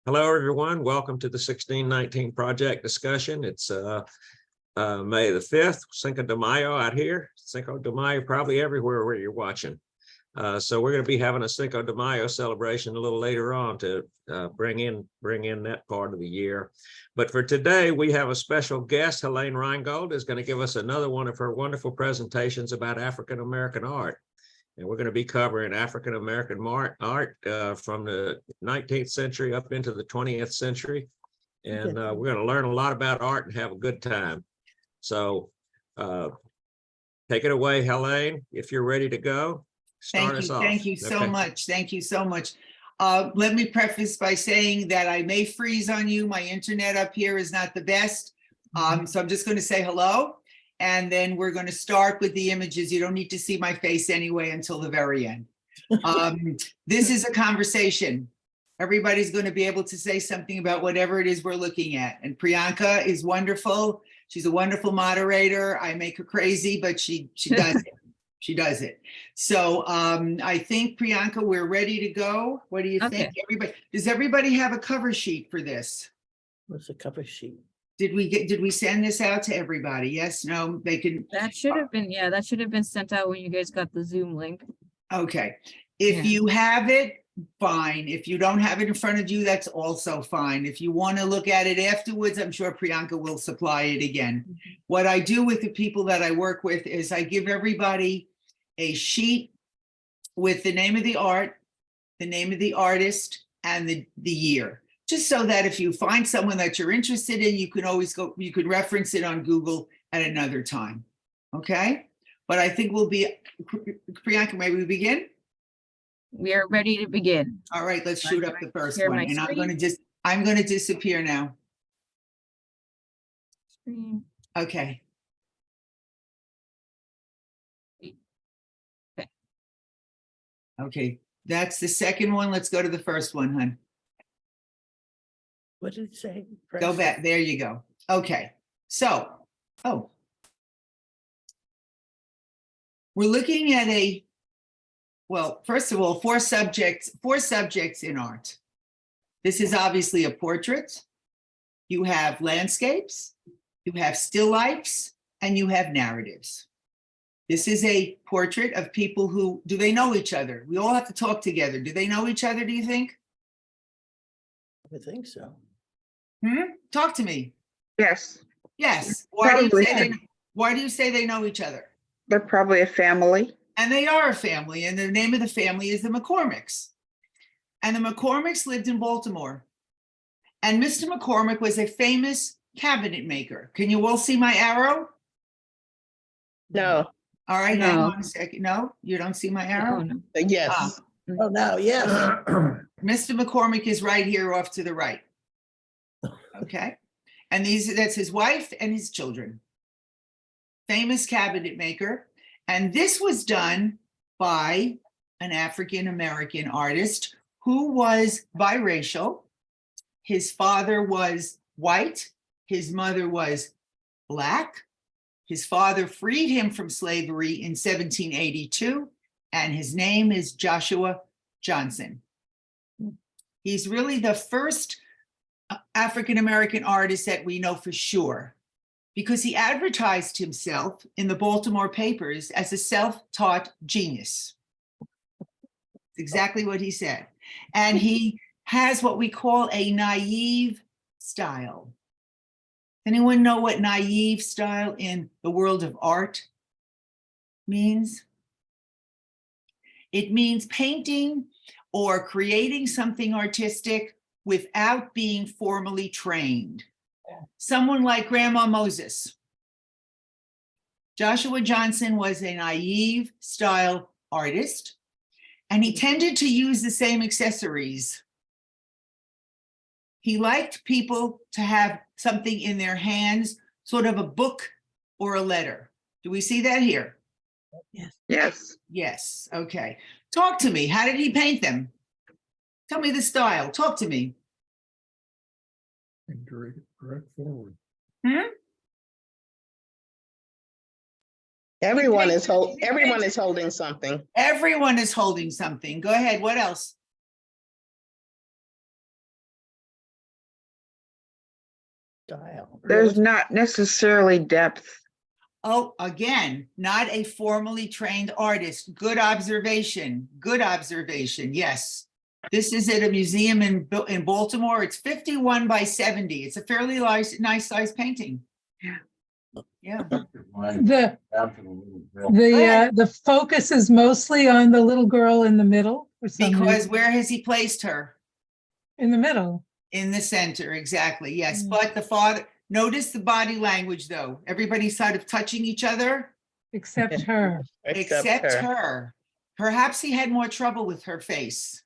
Hello, everyone. Welcome to the 1619 project discussion. It's May the 5th, Cinco de Mayo out here. Cinco de Mayo probably everywhere where you're watching. So we're going to be having a Cinco de Mayo celebration a little later on to bring in that part of the year. But for today, we have a special guest. Helane Rheingold is going to give us another one of her wonderful presentations about African-American art. And we're going to be covering African-American art from the 19th century up into the 20th century. And we're going to learn a lot about art and have a good time. So take it away, Helane, if you're ready to go. Start us off. Thank you so much. Thank you so much. Let me preface by saying that I may freeze on you. My internet up here is not the best. So I'm just going to say hello. And then we're going to start with the images. You don't need to see my face anyway until the very end. This is a conversation. Everybody's going to be able to say something about whatever it is we're looking at. And Priyanka is wonderful. She's a wonderful moderator. I make her crazy, but she does it. She does it. So I think, Priyanka, we're ready to go. What do you think? Does everybody have a cover sheet for this? What's a cover sheet? Did we send this out to everybody? Yes, no, they can. That should have been, yeah, that should have been sent out when you guys got the Zoom link. Okay. If you have it, fine. If you don't have it in front of you, that's also fine. If you want to look at it afterwards, I'm sure Priyanka will supply it again. What I do with the people that I work with is I give everybody a sheet with the name of the art, the name of the artist, and the year. Just so that if you find someone that you're interested in, you can always go, you could reference it on Google at another time. Okay? But I think we'll be, Priyanka, may we begin? We are ready to begin. All right, let's shoot up the first share one. my And screen. I'm going to disappear now. Screen. Okay. Okay. Okay, that's the second one. Let's go to the first one, hon. What did it say? Go back. There you go. Okay. So, we're looking at well, first of all, four subjects in art. This is obviously a portrait. You have landscapes, you have still lifes, and you have narratives. This is a portrait of people who, do they know each other? We all have to talk together. Do they know each other, do you think? I think so. Talk to me. Yes, Yes. Probably. Why do you say they know each other? they're probably a family. And they are a family, and the name of the family is the McCormicks. And the McCormicks lived in Baltimore. And Mr. McCormick was a famous cabinet maker. Can you all see my arrow? No, All right, No. hang on a second. No, you don't see my arrow? Oh, no. yes. Oh, no, yes. Mr. McCormick is right here off to the right. Okay. And that's his wife and his children. Famous cabinet maker. And this was done by an African-American artist who was biracial. His father was white. His mother was Black. His father freed him from slavery in 1782, and his name is Joshua Johnson. He's really the first African-American artist that we know for sure, because he advertised himself in the Baltimore papers as a self-taught genius. It's exactly what he said. And he has what we call a naive style. Anyone know what naive style in the world of art means? It means painting or creating something artistic without being formally trained. Someone like Grandma Moses. Joshua Johnson was a naive style artist, and he tended to use the same accessories. He liked people to have something in their hands, sort of a book or a letter. Do we see that here? Yes. Yes. Yes, okay. Talk to me. How did he paint them? Tell me the style. Talk to me. Direct forward. Everyone is holding something. Everyone is holding something. Go ahead. What else? Style. There's Really? not necessarily depth. Oh, again, not a formally trained artist. Good observation. Good observation. Yes. This is at a museum in Baltimore. It's 51 by 70. It's a fairly nice size painting. Yeah. The, ahead. the focus is mostly on the little girl in the middle for some Because reason. where has he placed her? In the middle. In the center, exactly. Yes. Mm. But the father, notice the body language though. Everybody's sort of touching each other Except her. except her. Perhaps he had more trouble with her face.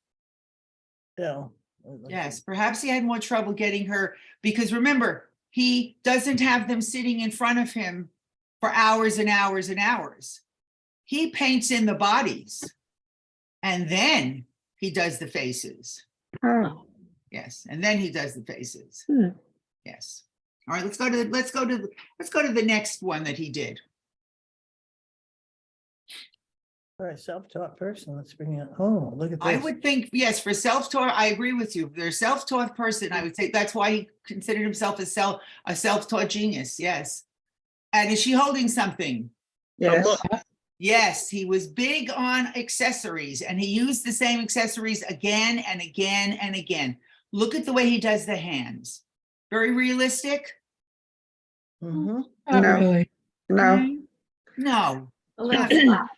Yeah. Yes, perhaps he had more trouble getting her, because remember, he doesn't have them sitting in front of him for hours and hours and hours. He paints in the bodies and then he does the faces. Oh, Yes, and then he does the faces. Hmm. Yes. All right, let's go to the next one that he did. For a self-taught person, let's bring it. Oh, look at this. I would think, yes, for self-taught, I agree with you. If they're a self-taught person, I would say that's why he considered himself a self-taught genius. Yes. And is she holding something? yes. Yes, he was big on accessories and he used the same accessories again and again and again. Look at the way he does the hands. Very realistic? Mhm. Not No. really. No, No,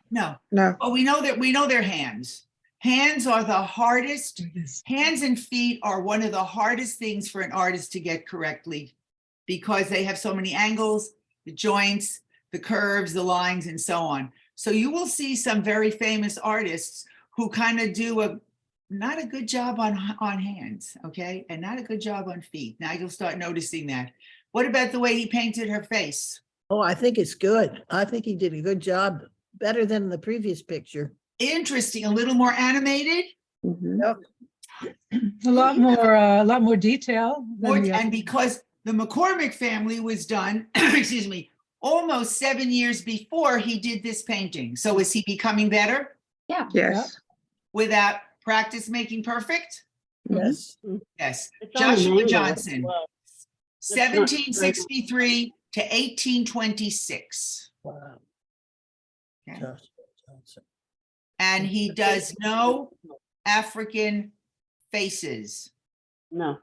no. no. But we know their hands. Hands are the hardest. Hands and feet are one of the hardest things for an artist to get correctly because they have so many angles, the joints, the curves, the lines, and so on. So you will see some very famous artists who kind of do not a good job on hands, okay? And not a good job on feet. Now you'll start noticing that. What about the way he painted her face? Oh, I think it's good. I think he did a good job, better than the previous picture. Interesting, a little more animated. Mhm. A lot more detail. than the And other. because the McCormick family was done, excuse me, almost 7 years before he did this painting. So is he becoming better Yes. without practice making perfect? Yes. Yes. It's on an Joshua angle as Johnson, well. 1763 to 1826. Wow. Okay. Joshua Johnson. And he does no African faces. No.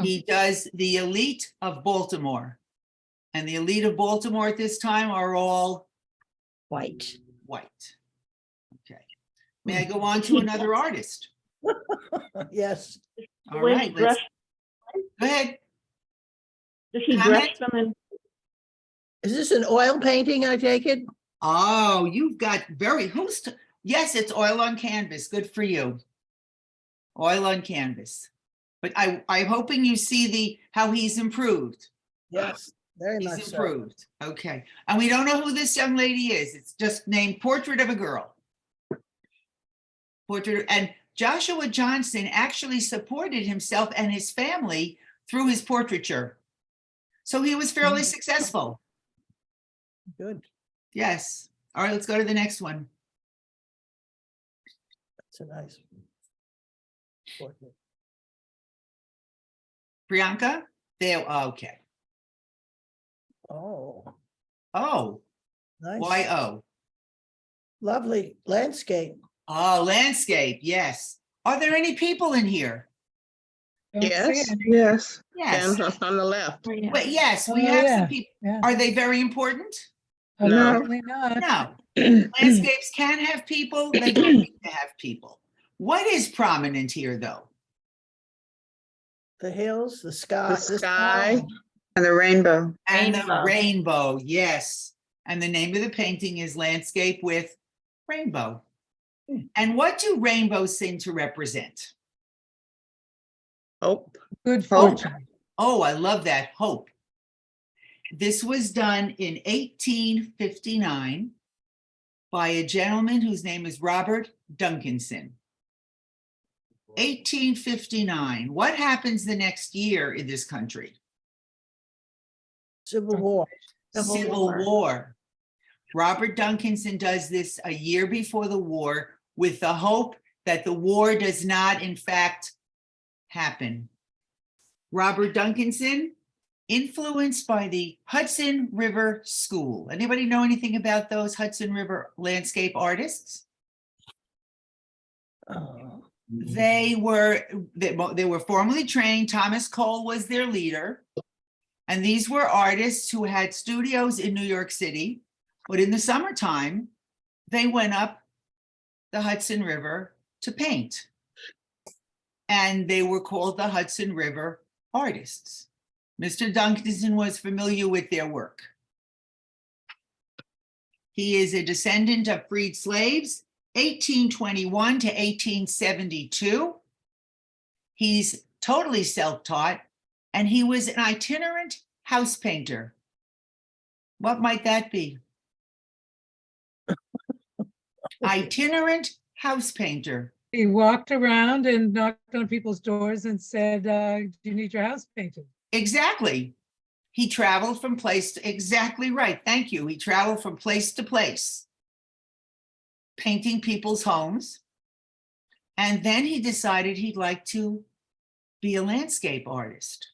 He does the elite of Baltimore. And the elite of Baltimore at this time are all White. white. Okay. May I go on to another artist? Yes. All The way he right, let's, dressed, go ahead. does he Comment? dress them in? Is this an oil painting, I take it? Oh, you've got yes, it's oil on canvas. Good for you. Oil on canvas. But I'm hoping you see how he's improved. Yes, very He's much so. improved. Okay. And we don't know who this young lady is. It's just named Portrait of a Girl. And Joshua Johnson actually supported himself and his family through his portraiture. So he was fairly successful. Good. Yes. All right, let's go to the next one. That's a nice portrait. Priyanka? There, okay. Oh, Oh, nice. why oh? Lovely landscape. Oh, landscape, yes. Are there any people in here? Don't see Yes, it. yes. Yes. And on the left. But yes, we Oh, have some yeah, people. yeah. Are they very important? No. Apparently not. No. Landscapes can have people, they don't need to have people. What is prominent here, though? The hills, the sky. The sky and the rainbow. And the Rainbow. rainbow, yes. And the name of the painting is Landscape with Rainbow. And what do rainbows seem to represent? Hope. Good Hope. fortune. Oh, I love that, hope. This was done in 1859 by a gentleman whose name is Robert Duncanson. 1859. What happens the next year in this country? Civil War. Civil War. Robert Duncanson does this a year before the war with the hope that the war does not, in fact, happen. Robert Duncanson, influenced by the Hudson River School. Anybody know anything about those Hudson River landscape artists? Oh, They were formally trained. Thomas Cole was their leader. And these were artists who had studios in New York City, but in the summertime, they went up the Hudson River to paint. And they were called the Hudson River Artists. Mr. Duncanson was familiar with their work. He is a descendant of freed slaves, 1821 to 1872. He's totally self-taught, and he was an itinerant house painter. What might that be? Itinerant house painter. He walked around and knocked on people's doors and said, do you need your house painted? Exactly. He traveled from place to, exactly right. Thank you. He traveled from place to place, painting people's homes. And then he decided he'd like to be a landscape artist.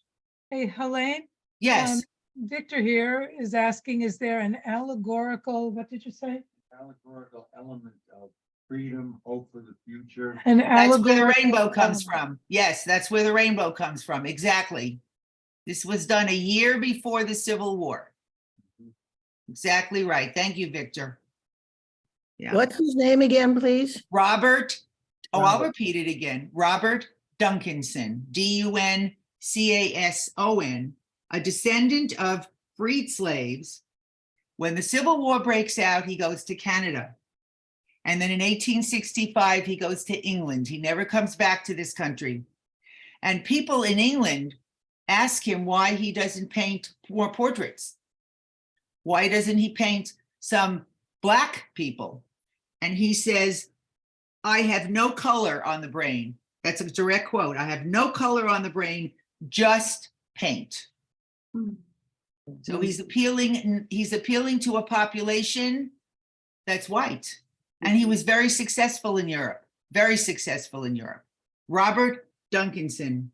Hey, Helene, Yes. Victor here is asking, is there an allegorical, what did you say? Allegorical element of freedom, hope for the future. An That's where the allegorical rainbow comes element. from. Yes, that's where the rainbow comes from. Exactly. This was done a year before the Civil War. Exactly right. Thank you, Victor. Yeah. what's his name again, please? Robert, I'll Robert. repeat it again. Robert Duncanson, Duncanson, a descendant of freed slaves. When the Civil War breaks out, he goes to Canada. And then in 1865, he goes to England. He never comes back to this country. And people in England ask him why he doesn't paint more portraits. Why doesn't he paint some Black people? And he says, I have no color on the brain. That's a direct quote. I have no color on the brain, just paint. So he's appealing to a population that's white. And he was very successful in Europe, very successful in Europe. Robert Duncanson.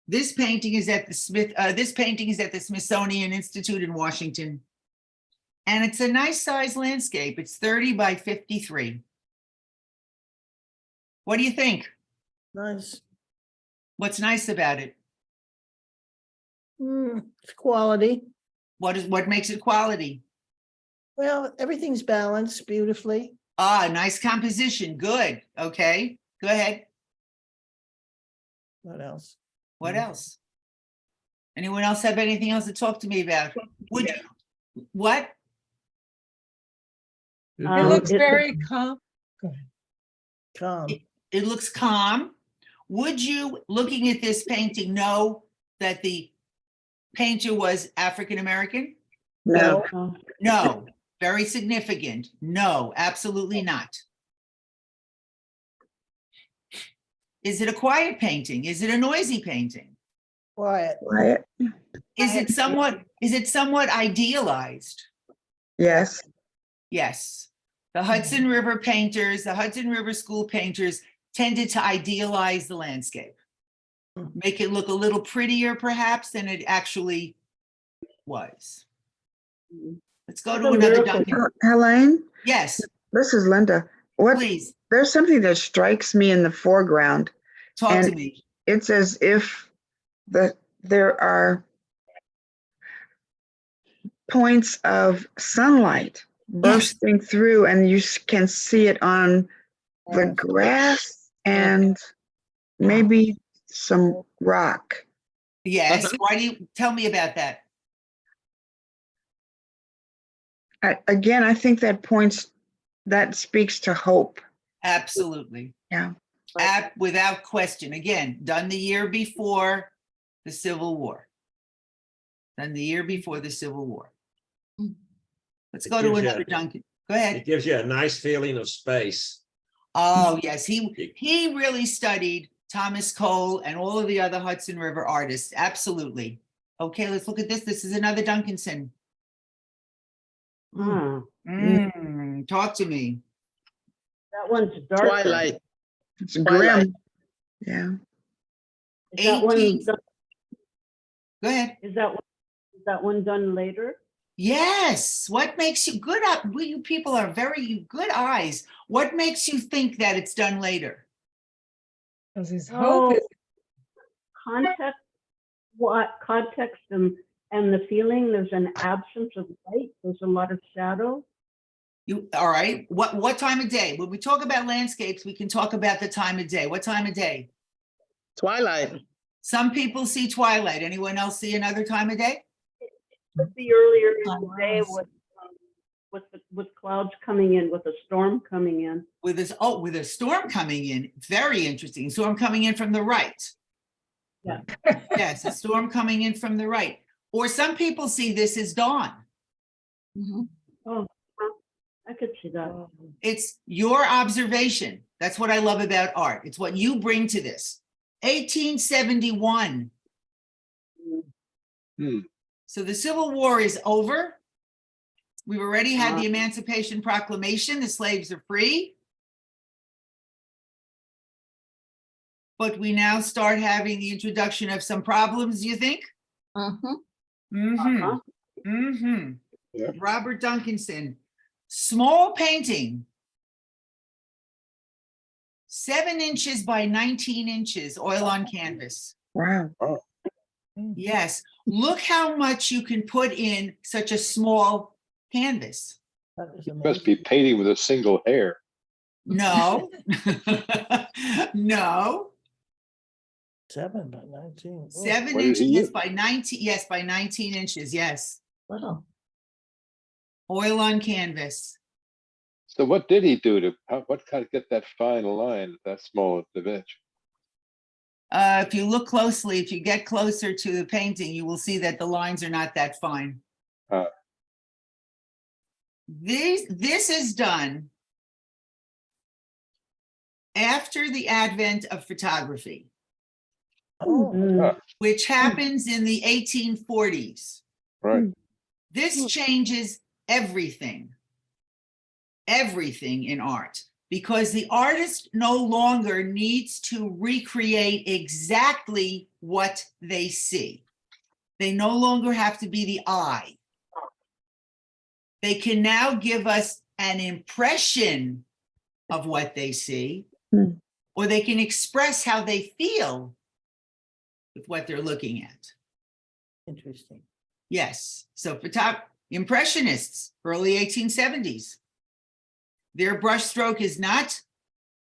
This painting is at the Smithsonian Institute in Washington. And it's a nice size landscape. It's 30 by 53. What do you think? Nice. What's nice about it? It's quality. What makes it quality? Well, everything's balanced beautifully. Ah, nice composition. Good. Okay. Go ahead. What else? What else? Anyone else have anything else to talk to me about? Would you, what? It Um, looks it- very calm. Go ahead. Calm. It looks calm. Would you, looking at this painting, know that the painter was African-American? No, Oh, No. Very significant. No, absolutely not. Is it a quiet painting? Is it a noisy painting? Quiet. quiet, Is it somewhat idealized? yes, Yes. The Hudson River painters, the Hudson River School painters tended to idealize the landscape. Make it look a little prettier perhaps than it actually was. Let's go to That's a another miracle. Duncan. Helene, Yes, this is Linda. What, please, there's something that strikes me in the foreground. talk to And- me. It's as if there are points of sunlight bursting through, and you can see it on the grass and maybe some rock. Yes, why do you, tell me about that? Again, I think that speaks to hope. Absolutely. Yeah. Without question. Again, done the year before the Civil War. Done the year before the Civil War. Let's go to gives you- another Duncan. Go ahead. It gives you a nice feeling of space. Oh, yes, he really studied Thomas Cole and all of the other Hudson River artists. Absolutely. Okay, let's look at this. This is another Duncanson. Talk to me. That one's darker. Twilight. It's Twilight. grim. Yeah. Is that one, 18 Go ahead. is that one that one done later? Yes. What makes you good up? You people are very good eyes. What makes you think that it's done later? Because his hope Oh, is, context, what context and the feeling, there's an absence of light, there's a lot of shadow. You all right? What time of day? When we talk about landscapes, we can talk about the time of day. What time of day? Twilight. Some people see twilight. Anyone else see another time of day? The earlier in the day with clouds coming in, with a storm coming in. With a storm coming in. Very interesting. Storm coming in from the right. Yeah. Yes, a storm coming in from the right. Or some people see this as dawn. Oh, I could see that. It's your observation. That's what I love about art. It's what you bring to this. 1871. Hmm. So the Civil War is over. We've already had the Emancipation Proclamation. The slaves are free. But we now start having the introduction of some problems, you think? Uh-huh. Yeah. Robert Duncanson, small painting. 7 inches by 19 inches, oil on canvas. Wow. Yes, look how much you can put in such a small canvas. That was He must be amazing. painting with a single hair. No, no, 7 by 19. Oh, 7 What did he inches use? by 19, yes, by 19 inches, yes. wow. Oil on canvas. So what did he do to, what kind of get that fine line that small of the edge? If you look closely, if you get closer to the painting, you will see that the lines are not that fine. This is done after the advent of photography, Oh, Mhm. which happens in the 1840s. Right. This changes everything in art, because the artist no longer needs to recreate exactly what they see. They no longer have to be the eye. They can now give us an impression of what they see, Hmm. or they can express how they feel with what they're looking at. interesting. Yes. So Impressionists, early 1870s. Their brushstroke is not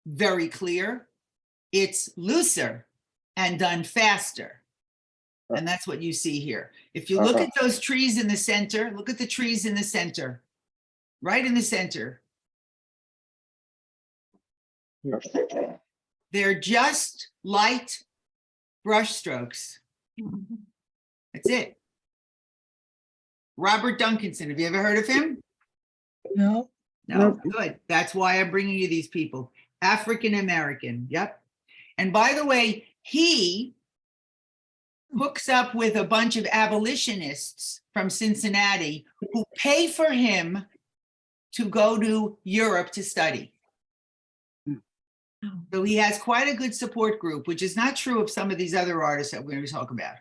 very clear. It's looser and done faster. And that's what you see here. If you look at those trees in the center, look at the trees in the center, right in the center. They're just light brushstrokes. That's it. Robert Duncanson, have you ever heard of him? no, No, good. That's why I'm bringing you these people. African-American, yep. And by the way, he hooks up with a bunch of abolitionists from Cincinnati who pay for him to go to Europe to study. So he has quite a good support group, which is not true of some of these other artists that we're going to talk about.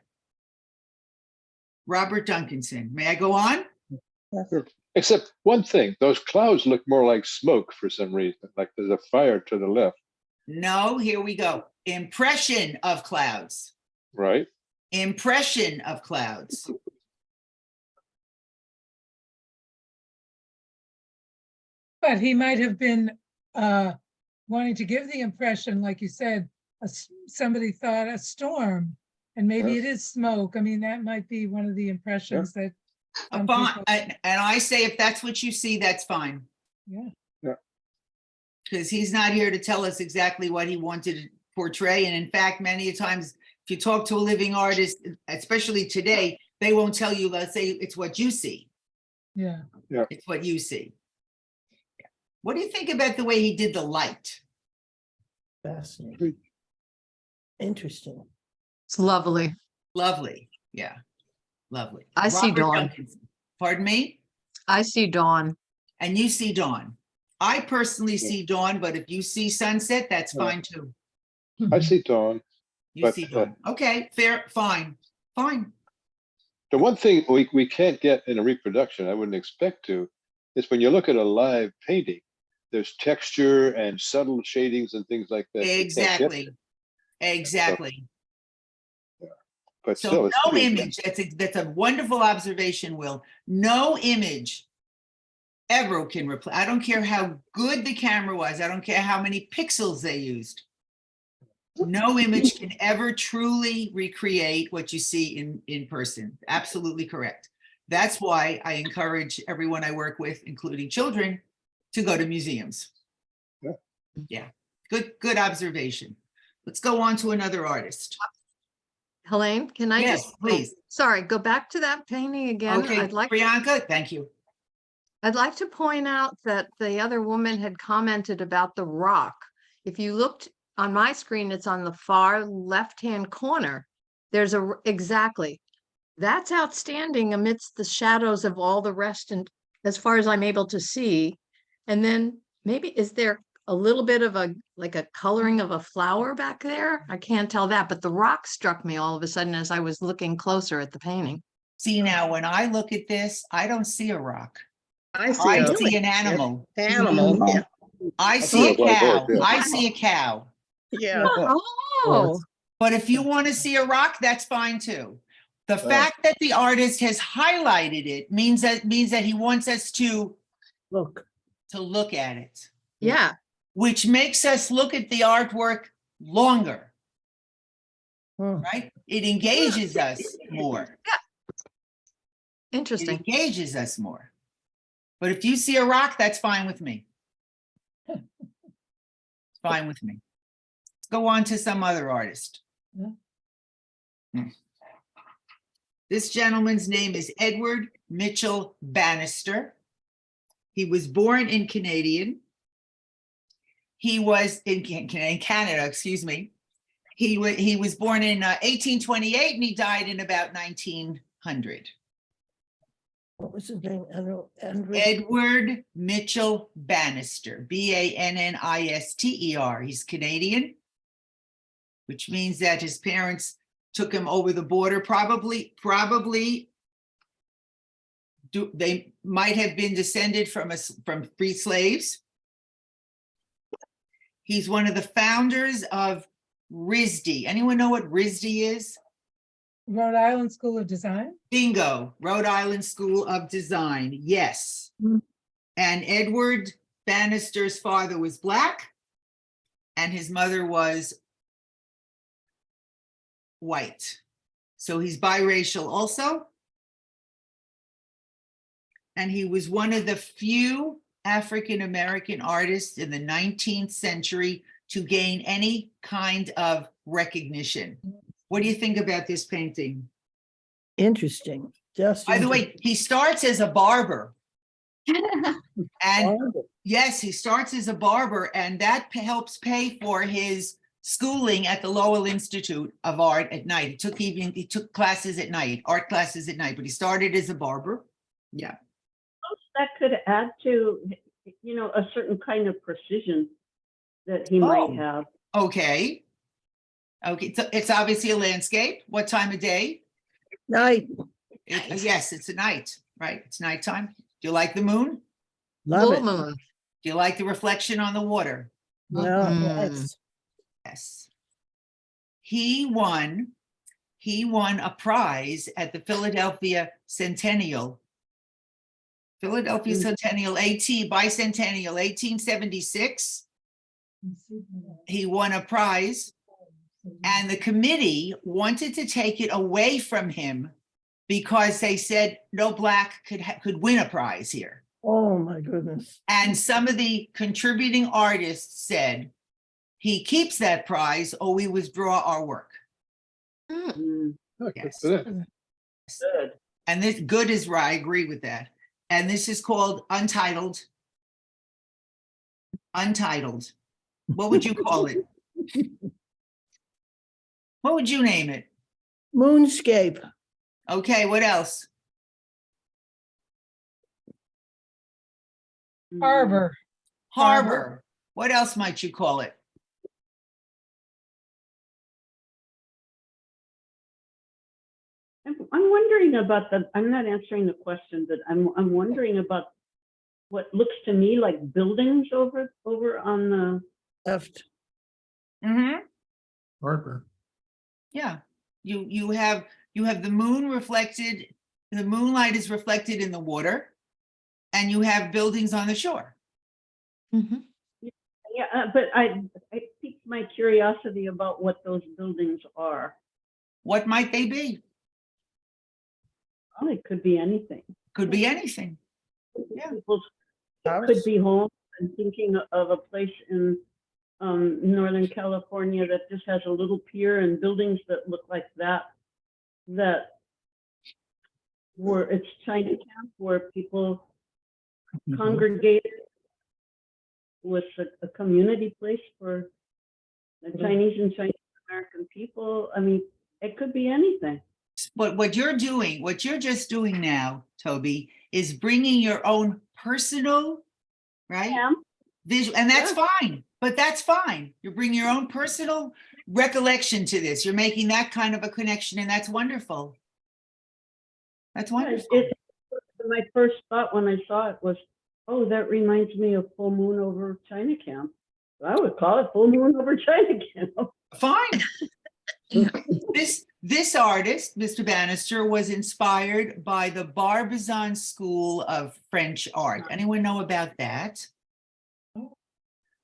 Robert Duncanson. May I go on? Sure. Except one thing, those clouds look more like smoke for some reason, like there's a fire to the left, No, here we go. Impression of clouds. right? Impression of clouds. but he might have been wanting to give the impression, like you said, somebody thought a storm, and maybe it is smoke. I mean, that might be one of the impressions that some Fine. people- And I say, if that's what you see, that's fine. Yeah. Because he's not here to tell us exactly what he wanted to portray. And in fact, many a times, if you talk to a living artist, especially today, they won't tell you, let's say it's what you see. Yeah. It's what you see. What do you think about the way he did the light? Fascinating. Interesting. It's lovely. Lovely. Yeah. Lovely. I see Robert dawn. Duncanson. Pardon me? I see dawn. And you see dawn. I personally see dawn, but if you see sunset, that's fine too. I see dawn. You But, see dawn. Okay, fair, fine, fine. The one thing we can't get in a reproduction, I wouldn't expect to, is when you look at a live painting, there's texture and subtle shadings and things like that. you can't get. Exactly. Exactly. But So still, it's no pretty image, that's a wonderful observation, Will. No image ever can replace, I don't care how good the camera was, I don't care how many pixels they used. No image can ever truly recreate what you see in person. Absolutely correct. That's why I encourage everyone I work with, including children, to go to museums. Yeah. Yeah, good observation. Let's go on to another artist. Helene, can I Yes, just, please. sorry, go back to that painting again? Okay, Priyanka, thank you. I'd like to point out that the other woman had commented about the rock. If you looked on my screen, it's on the far left-hand corner. There's exactly. That's outstanding amidst the shadows of all the rest, and as far as I'm able to see. And then maybe, is there a little bit of like a coloring of a flower back there? I can't tell that, but the rock struck me all of a sudden as I was looking closer at the painting. See, now, when I look at this, I don't see a rock. I I see an animal. Animal, yeah, I see a a white horse, cow. yeah. I see a cow. yeah. Oh, But if you want to see a rock, that's fine too. The fact that the artist has highlighted it means that he wants us to Look, look at it, yeah, which makes us look at the artwork longer, hmm, right? It engages us more. It interesting. engages us more. But if you see a rock, that's fine with me. It's fine with me. Let's go on to some other artist. This gentleman's name is Edward Mitchell Bannister. He was born in Canadian. He was in Canada, excuse me. He was born in 1828 and he died in about 1900. what was his name? Edward Mitchell Bannister, Bannister. He's Canadian, which means that his parents took him over the border, they might have been descended from free slaves. He's one of the founders of RISD. Anyone know what RISD is? Rhode Island School of Design. Bingo, Rhode Island School of Design, yes. Mm. And Edward Bannister's father was Black and his mother was white. So he's biracial also. And he was one of the few African-American artists in the 19th century to gain any kind of recognition. What do you think about this painting? Interesting, just. By the way, he starts as a barber. And interesting. yes, he starts as a barber, and that helps pay for his schooling at the Lowell Institute of Art at night. He took classes at night, art classes at night, but he started as a barber. Yeah. That could add to, a certain kind of precision that he might have. Okay. Okay, so it's obviously a landscape. What time of day? Night, Yes, it's a night, right? It's nighttime. Do you like the moon? love Full it. moon. Do you like the reflection on the water? Yeah, Mhm. yes. Yes. He won a prize at the Philadelphia Centennial. Philadelphia Centennial, Bicentennial, 1876. He won a prize, and the committee wanted to take it away from him because they said no Black could win a prize here. Oh, my goodness. And some of the contributing artists said, he keeps that prize or we withdraw our work. Mm. Yes. Good. And this good is right, I agree with that. And this is called Untitled. Untitled. What would you call it? What would you name it? Moonscape, Okay, what else? Harbor. Harbor. What else might you call it? I'm wondering about I'm not answering the question, but I'm wondering about what looks to me like buildings over on the, Left. Mm-hmm. Harper. Yeah, you have the moon reflected, the moonlight is reflected in the water, and you have buildings on the shore. Mhm. yeah, but it piqued my curiosity about what those buildings are. What might they be? Oh, it could be anything. Could be anything. Yeah. It could be home. I'm thinking of a place in Northern California that just has a little pier and buildings that look like that were, it's Chinatown where people congregated with a community place for the Chinese and Chinese American people. I mean, it could be anything. But what you're just doing now, Toby, is bringing your own personal, right? Yeah. Visual, and that's Yeah. fine, but that's fine. You're bringing your own personal recollection to this. You're making that kind of a connection, and that's wonderful. That's wonderful. My first thought when I saw it was, oh, that reminds me of Full Moon over Chinatown. I would call it Full Moon over Chinatown. Fine. This artist, Mr. Bannister, was inspired by the Barbizon School of French Art. Anyone know about that?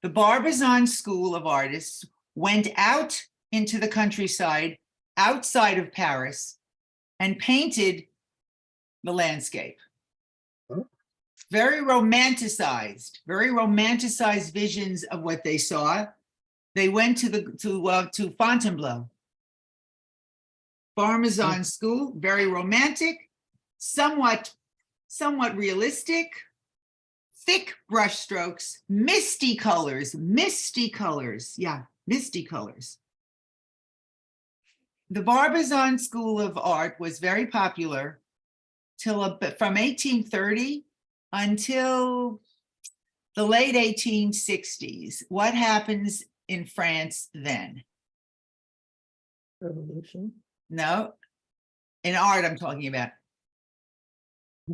The Barbizon School of Artists went out into the countryside outside of Paris and painted the landscape. Very romanticized visions of what they saw. They went to Fontainebleau. Barbizon School, very romantic, somewhat realistic, thick brush strokes, misty colors. Yeah, misty colors. The Barbizon School of Art was very popular from 1830 until the late 1860s. What happens in France then? Revolution. No, in art I'm talking about.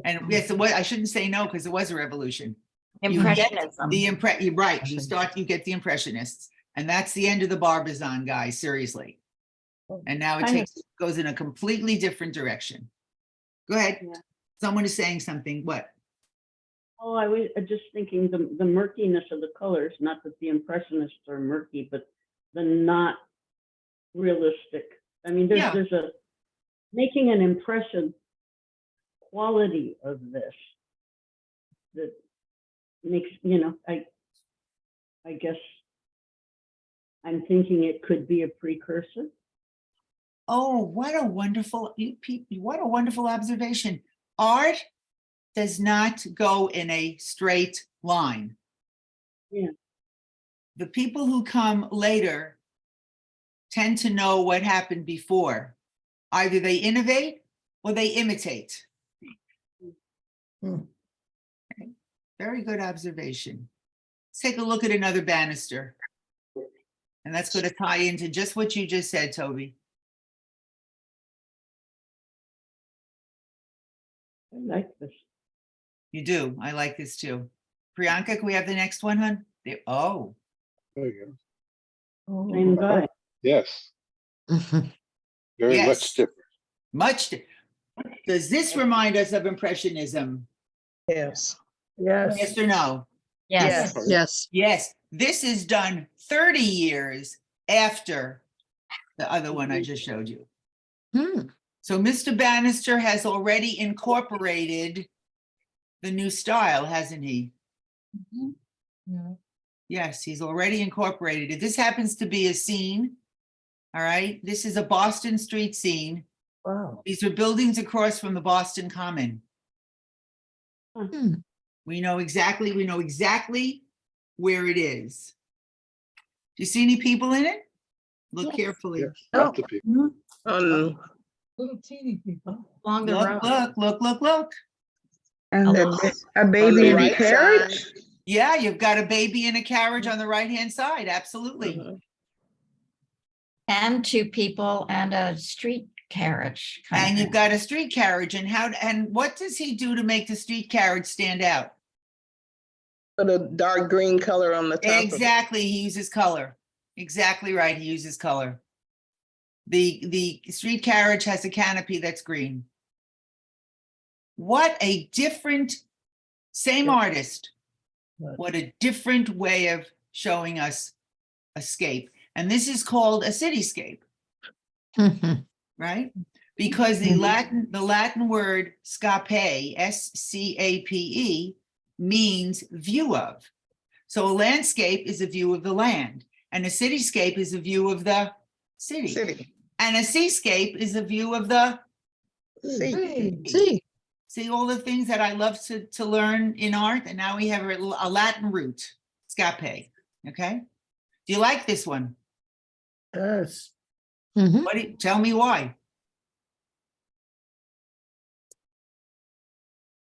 And yes, it was, I shouldn't say no, because it was a revolution. Impressionism. You're right, you get the Impressionists, and that's the end of the Barbizon guys, seriously. And now it goes in a completely different direction. Go ahead. Yeah. Someone is saying something. What? Oh, I was just thinking the murkiness of the colors, not that the Impressionists are murky, but the not realistic. I mean, there's a making an impression quality of this that makes, I guess I'm thinking it could be a precursor. Oh, what a wonderful observation. Art does not go in a straight line. Yeah. The people who come later tend to know what happened before. Either they innovate or they imitate. Okay. Very good observation. Let's take a look at another Bannister. And that's going to tie into just what you just said, Toby. I like this. You do. I like this too. Priyanka, can we have the next one, hon? Oh. There you go. Same guy. Yes. Very Yes. much different. Much. Does this remind us of Impressionism? Yes. Yes. Yes or no? Yes. Yes. Yes. This is done 30 years after the other one I just showed you. Hmm. So Mr. Bannister has already incorporated the new style, hasn't he? Yeah. Yes, he's already incorporated it. This happens to be a scene. All right. This is a Boston street scene. Wow. These are buildings across from the Boston Common. Hmm. We know exactly where it is. Do you see any people in it? Look carefully. Yes. Lots of people. Little teeny people. Along the road. Look. And lot. a baby in a carriage. Yeah, you've got a baby in a carriage on the right-hand side. Absolutely. And two people and a street carriage. And you've got a street carriage, and what does he do to make the street carriage stand out? Put a dark green color on the top of it. Exactly, he uses color. Exactly right, he uses color. The street carriage has a canopy that's green. What a different, same artist. What a different way of showing us a scape. And this is called a cityscape, right? Because the Latin word scape, S-C-A-P-E, means view of. So a landscape is a view of the land, and a cityscape is a view of the city. And a seascape is a view of the See, See all the things that I love to learn in art, and now we have a Latin root, scape. Okay, do you like this one? Yes. Tell me why.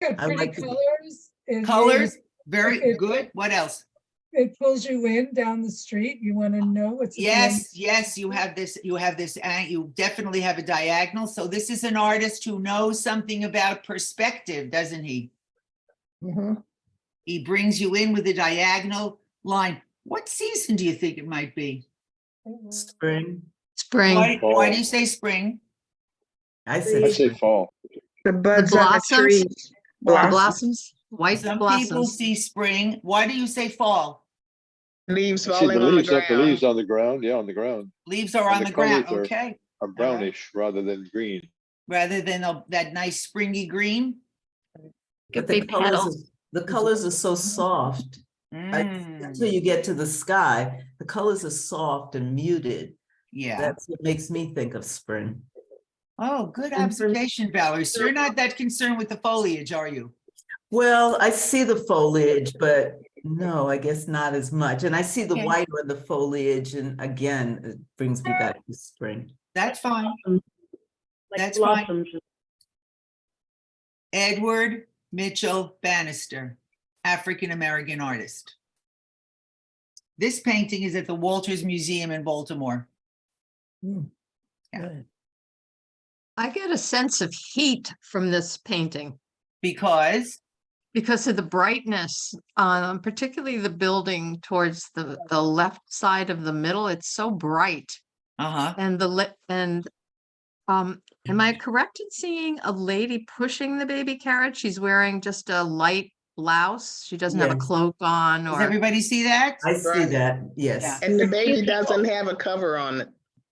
Got I pretty like the- colors. It Colors, is- very Okay. good. What else? It pulls you in down the street. You want to know what's. at the end. Yes, you have this, and you definitely have a diagonal. So this is an artist who knows something about perspective, doesn't he? Mhm. He brings you in with a diagonal line. What season do you think it might be? Spring. spring, Why do you say spring? I I'd say say fall. The buds on the blossoms? trees. the Blossoms. blossoms, white Some people blossoms. see spring. Why do you say fall? Leaves See the falling on the leaves, the leaves ground. on the ground, yeah, on the ground, Leaves are And on the the ground, colors okay? are brownish rather than green. Rather than that nice springy green. But Big petals. the colors are so soft. Until you get to the sky, the colors are soft and muted. Yeah. That's what makes me think of spring. Oh, good And for- observation, Valerie. So you're not that concerned with the foliage, are you? Well, I see the foliage, but no, I guess not as much. And I see the Okay. white on the foliage, and again, it brings me back to spring. That's fine. Like That's fine. blossoms. Edward Mitchell Bannister, African-American artist. This painting is at the Walters Museum in Baltimore. Yeah. Good. I get a sense of heat from this painting Because, because of the brightness, particularly the building towards the left side of the middle. It's so bright. And am I correct in seeing a lady pushing the baby carriage? She's wearing just a light blouse. She doesn't have a Yes. cloak on does or. everybody see that? I see Right. that, yes. And the baby doesn't have a cover on it.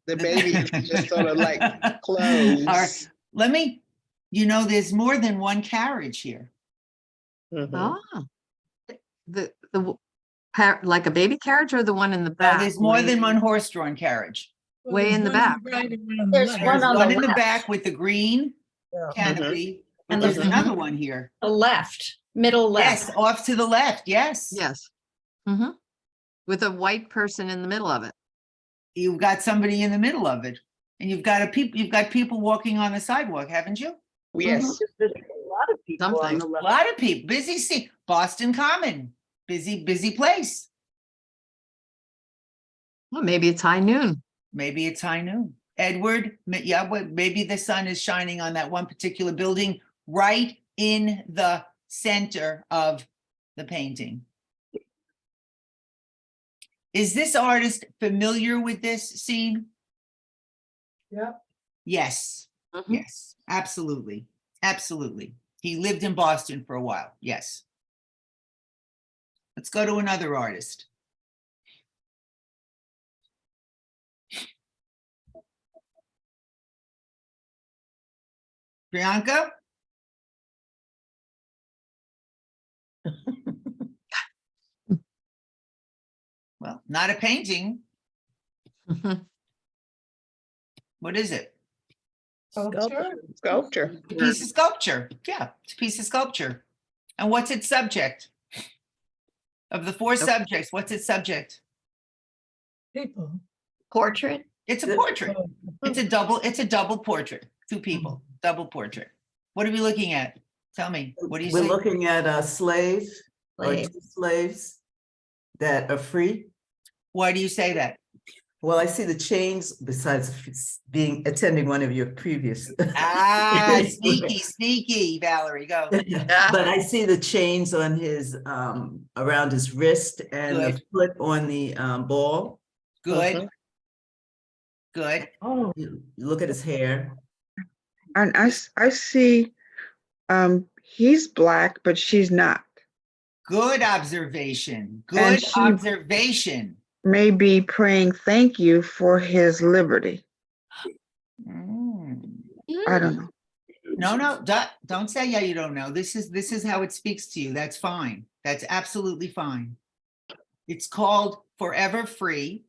The baby is just sort of like closed. All right, let me, there's more than one carriage here. Mhm. Ah, like a baby carriage or the one in the No, back? there's more way than one horse-drawn carriage. Well, way there's in the one on back. right and one on the There's left. one There's on one the in the left. back with the green Yeah. canopy, but And there's the- another one here. The left, middle Yes, left. off to the left, yes. Yes. Mm-hmm. With a white person in the middle of it. You've got somebody in the middle of it, and you've got people walking on the sidewalk, haven't you? Yes. There's a lot of people on Something. the A left. lot of people, busy see Boston Common, busy place. Well, maybe it's high noon. Maybe it's high noon. Edward, yeah, but maybe the sun is shining on that one particular building right in the center of the painting. Is this artist familiar with this scene? Yep. Yes, Mhm. yes, absolutely, absolutely. He lived in Boston for a while, yes. Let's go to another artist. Priyanka? Well, not a painting. Mhm. What is it? Sculpture. Sculpture. A piece of sculpture. Yeah, it's a piece of sculpture. And what's its subject? Of the four subjects, what's its subject? People. Portrait. It's a The- portrait. It's a double portrait. Two people, double portrait. What are we looking at? Tell me, what do you We're see? looking at a slave or Slave. two slaves that are free. Why do you say that? Well, I see the chains besides attending one of your previous. Ah, sneaky, Valerie, go. But I see the chains on his, around his wrist and the Good. foot on the, ball. Good. Good. Oh, Look at his hair. And I see, he's black, but she's not. Good observation. And Good she- observation. Maybe praying thank you for his liberty. Mm. I don't know. No, don't say, yeah, you don't know. This is how it speaks to you. That's fine. That's absolutely fine. It's called Forever Free,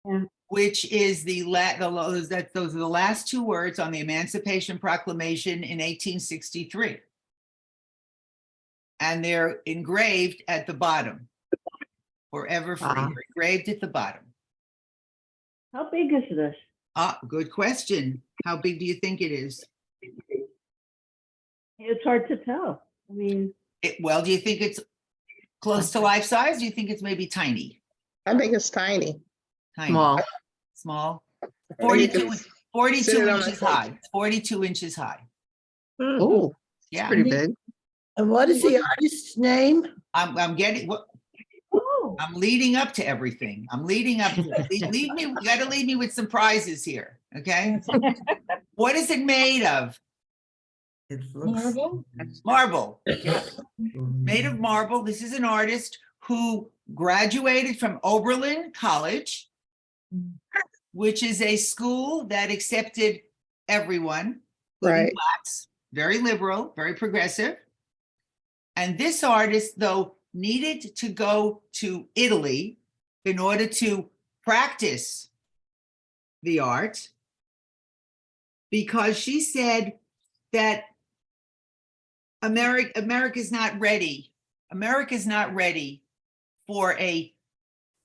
Yeah. which is those are the last two words on the Emancipation Proclamation in 1863. And they're engraved at the bottom. Forever Free, Wow. they're engraved at the bottom. how big is this? Ah, good question. How big do you think it is? It's hard to tell. I mean, Well, do you think it's close to life size? Do you think it's maybe tiny? I think it's tiny. Tiny. Small. Small. You can 42 sit it on my inches plate. high. 42 inches high. Oh, Yeah. pretty big. And what is the artist's name? I'm getting what oh, I'm leading up to everything. I'm leading up to it. Leave me, you gotta leave me with some prizes here. Okay. What is it made of? It looks. Marble? Marble. Made of marble. This is an artist who graduated from Oberlin College, which is a school that accepted everyone, including Right. Blacks, very liberal, very progressive. And this artist, though, needed to go to Italy in order to practice the art because she said that America's not ready. America's not ready for a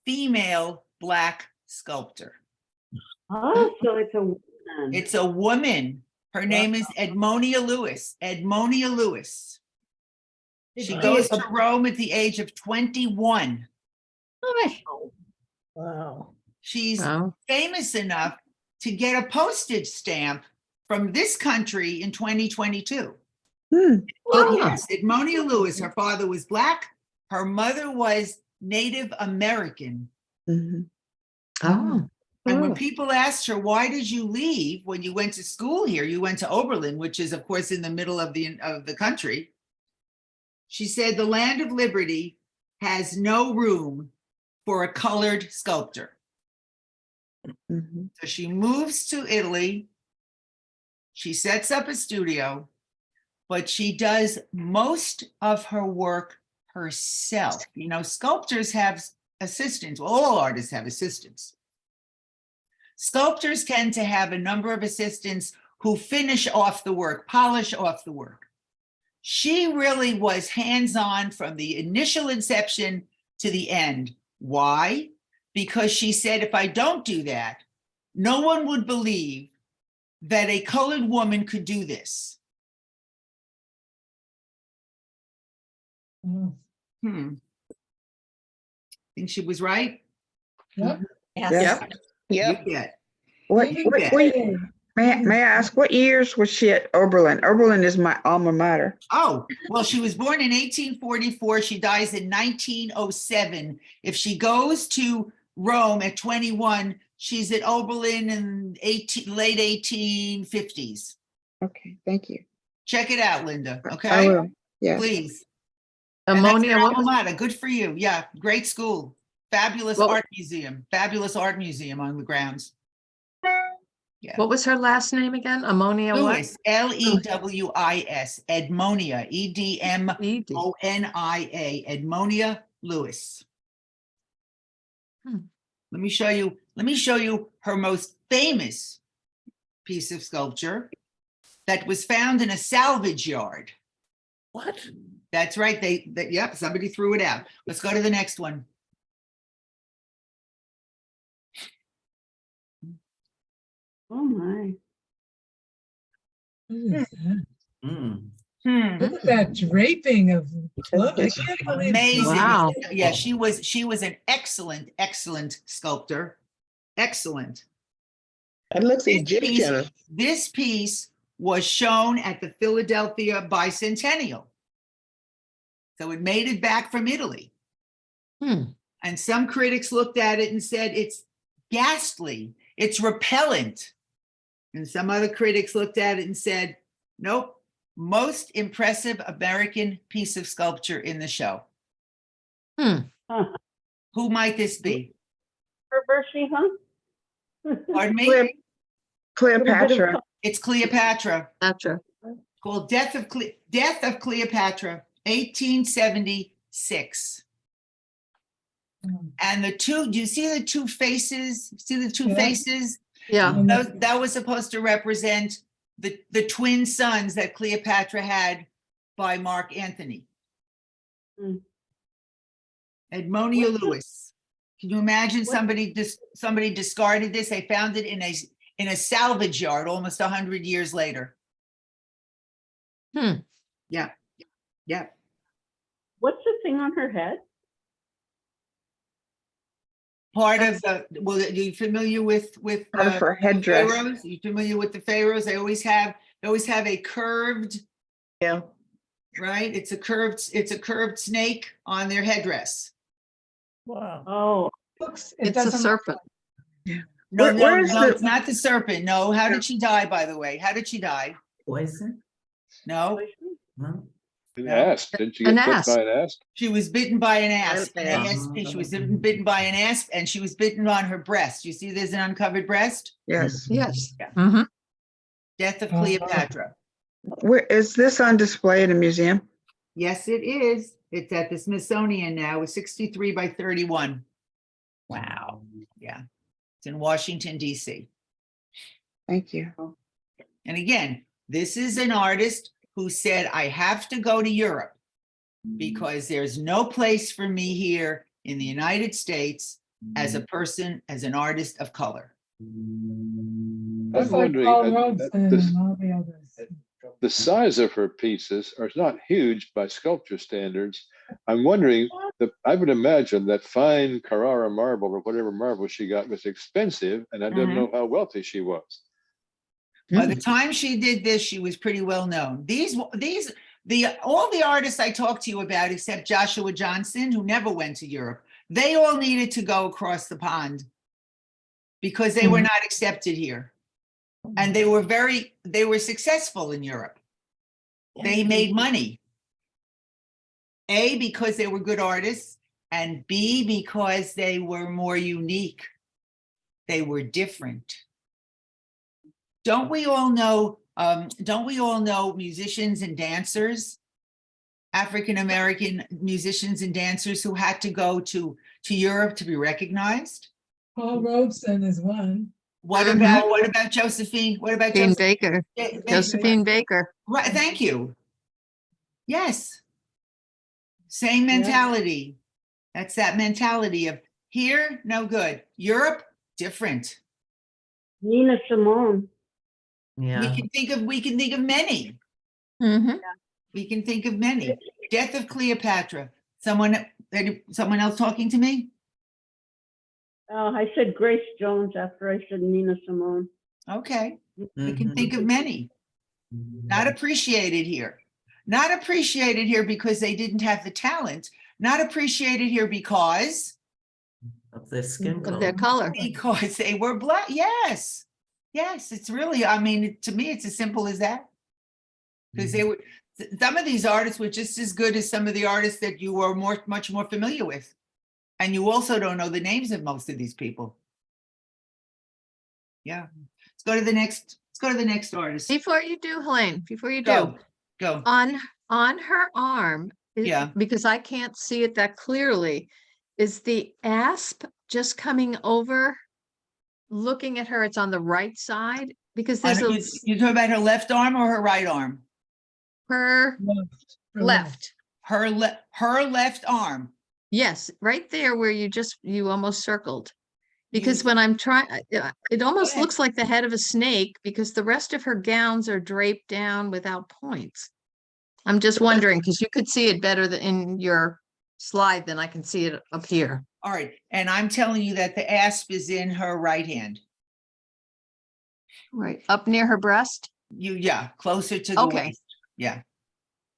female Black sculptor. oh, so it's a woman. It's a woman. Her name is Edmonia Lewis. Edmonia Lewis. She goes to Rome at the age of 21. Wow. She's Wow. famous enough to get a postage stamp from this country in 2022. Wow. Yes, Edmonia Lewis, her father was Black, her mother was Native American. Mhm. Oh, And when people asked her, why did you leave when you went to school here? You went to Oberlin, which is, of course, in the middle of the country. She said, the land of liberty has no room for a colored sculptor. Mhm. So she moves to Italy. She sets up a studio, but she does most of her work herself. You know, sculptors have assistants. Well, all artists have assistants. Sculptors tend to have a number of assistants who finish off the work, polish off the work. She really was hands-on from the initial inception to the end. Why? Because she said, if I don't do that, no one would believe that a colored woman could do this. Oh, Think she was right? yep. Yep. You bet. What, You bet. may I ask, what years was she at Oberlin? Oberlin is my alma mater. Oh, well, she was born in 1844. She dies in 1907. If she goes to Rome at 21, she's at Oberlin in late 1850s. Okay, thank you. Check it out, Linda. I Okay, will, yes. please. And that's ammonia. your What alma was, mater. Good for you. Yeah, great school. Fabulous Well- art museum. Fabulous art museum on the grounds. Yeah. what was her last name again? Ammonia what? Lewis, Lewis, Edmonia, Edmonia, E.D. Edmonia Lewis. Hmm. Let me show you her most famous piece of sculpture that was found in a salvage yard. What? That's right. Yep, somebody threw it out. Let's go to the next one. Oh, my. What is that? Mm. Look at that draping of clothes. I can't believe. Amazing. Wow. Yeah, she was an excellent sculptor. Excellent. It looks This piece- Egyptian. This piece was shown at the Philadelphia Bicentennial. So it made it back from Italy. And some critics looked at it and said, it's ghastly, it's repellent. And some other critics looked at it and said, nope, most impressive American piece of sculpture in the show. Huh. Who might this be? Controversy, huh? Pardon me? Cleo- Cleopatra. It's Cleopatra, Gotcha. called Death of Cleopatra, 1876. And the two, do you see the two faces? See the two Yeah. faces? Yeah. That was supposed to represent the twin sons that Cleopatra had by Mark Antony. Mm. Edmonia What's the- Lewis. Can you imagine somebody discarded this? They found it in a salvage yard almost 100 years later. Yeah. What's the thing on her head? Part of the, well, are you familiar with Part of her headdress. pharaohs? Are you familiar with the pharaohs? They always have a curved, Yeah. right? It's a curved snake on their headdress. Wow. Oh, Looks, It's a serpent. No, Where is the- it's not the serpent. No, how did she die, by the way? How did she die? Poison? No, No? An No. asp, didn't you An get bit asp. by an asp? she was bitten by an asp. An An asp. ASP. She was bitten by an asp, and she was bitten on her breast. You see, there's an uncovered breast. Yes. Yes. Yeah. Mhm. Death of Oh. Cleopatra. Where is this on display in a museum? Yes, it is. It's at the Smithsonian now. It's 63 by 31. Wow. Yeah, it's in Washington, DC. Thank you. And again, this is an artist who said, I have to go to Europe because there's no place for me here in the United States as a person, as an artist of color. I'm Just like wondering, Paul uh, Robeson this- and all the others. the size of her pieces are not huge by sculpture standards. I'm wondering, I would imagine that fine Carrara marble or whatever marble she got was expensive, and I don't Mhm. know how wealthy she was. By the time she did this, she was pretty well known. All the artists I talked to you about, except Joshua Johnson, who never went to Europe, they all needed to go across the pond because they were Mhm. not accepted here. And they were successful in Europe. They made money. A, because they were good artists, and B, because they were more unique. They were different. Don't we all know musicians and dancers, African-American musicians and dancers who had to go to Europe to be recognized? Paul Robeson is one. What Mhm. about Josephine? What about Josephine Josephine? Baker. Josephine Baker. Right, thank you. Yes. Same mentality. That's that mentality of here, no good. Europe, different. Nina Simone. Yeah. We can think of many. Mhm. We can think of many. Death of Cleopatra. Someone else talking to me? I said Grace Jones after I said Nina Simone. Okay. We can Mhm. think of many. Not appreciated here. Not appreciated here because they didn't have the talent. Not appreciated here because Of their skin Of their color. color. they were black. Yes. Yes, it's really, I mean, to me, it's as simple as that. Because they were, some of these artists were just as good as some of the artists that you were much more familiar with. And you also don't know the names of most of these people. Yeah. Let's go to the next artist. Before you do, Helene, before you Go, do, go. on her arm, Yeah. because I can't see it that clearly, is the asp just coming over, looking at her? It's on the right side because there's You talking about her left arm or her right arm? her left. Her left arm. Yes, right there where you almost circled. Because when I'm trying, it almost ahead. looks like the head of a snake because the rest of her gowns are draped down without points. I'm just wondering, because you could see it better in your slide than I can see it up here. All right, and I'm telling you that the asp is in her right hand. Right, up near her breast? Yeah, closer to the Okay. waist. Yeah,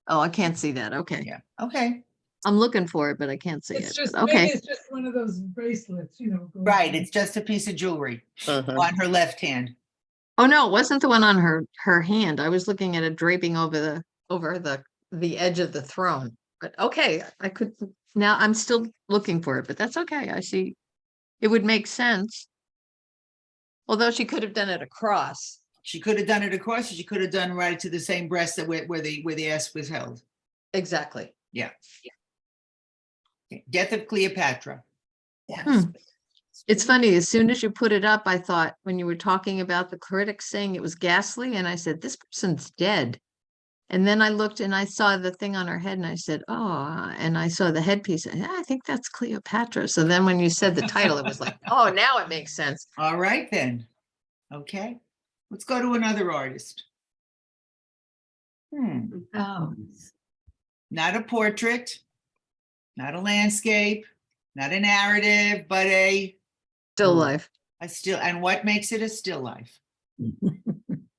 Oh, I can't see that. Okay. yeah, okay. I'm looking for it, but I can't see It's it. just, but maybe Okay. it's just one of those bracelets, you know. goes Right, on. it's just a piece of jewelry Mhm. on her left hand. Oh, no, it wasn't the one on her hand. I was looking at it draping over the edge of the throne. But okay, I could, now I'm still looking for it, but that's okay. I see. It would make sense. Although she could have done it across. She could have done it across, or she could have done right to the same breast that where the asp was held. Exactly. Yeah. Death of Cleopatra. Yes. It's funny, as soon as you put it up, I thought, when you were talking about the critics saying it was ghastly, and I said, this person's dead. And then I looked and I saw the thing on her head and I said, oh, and I saw the headpiece. Yeah, I think that's Cleopatra. So then when you said the title, it was like, oh, now it makes sense. All right, then. Okay, let's go to another artist. Oh, Not a portrait, not a landscape, not a narrative, but a still life. still. And what makes it a still life?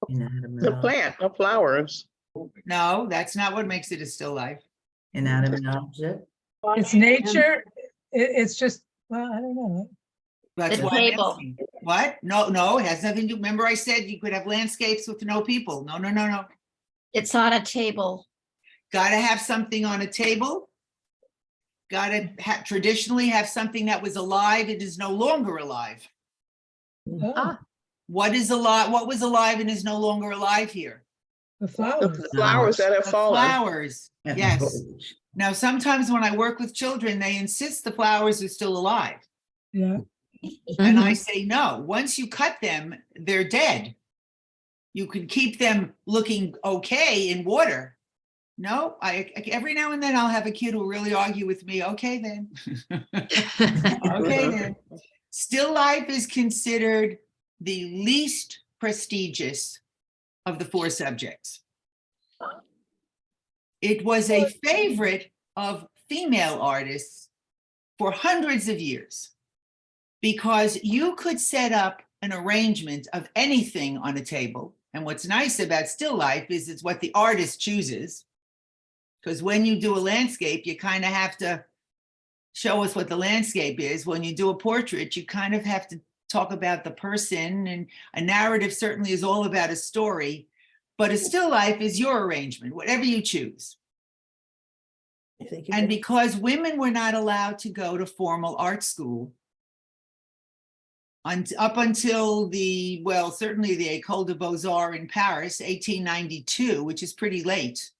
Inanimate The ob- plant, the flowers. No, that's not what makes it a still life. Inanimate object. It's nature. It's just, well, I don't know. That's The why I'm table. asking. What? No, it has nothing to, remember I said you could have landscapes with no people. No. It's on a table. Gotta have something on a table. Gotta traditionally have something that was alive. It is no longer alive. Oh, Ah, What is alive? What was alive and is no longer alive here? the The flowers. flowers that have The fallen. flowers. and Yes. foliage. Now, sometimes when I work with children, they insist the flowers are still alive. Yeah. And I mhm. say, no, once you cut them, they're dead. You can keep them looking okay in water. No, every now and then I'll have a kid who really argue with me. Okay, then. Okay, then. Still life is considered the least prestigious of the 4 subjects. It was a favorite of female artists for hundreds of years because you could set up an arrangement of anything on a table. And what's nice about still life is it's what the artist chooses. Because when you do a landscape, you kind of have to show us what the landscape is. When you do a portrait, you kind of have to talk about the person, and a narrative certainly is all about a story, but a still life is your arrangement, whatever you choose. I think you And did. because women were not allowed to go to formal art school up until certainly the École des Beaux-Arts in Paris, 1892, which is pretty late,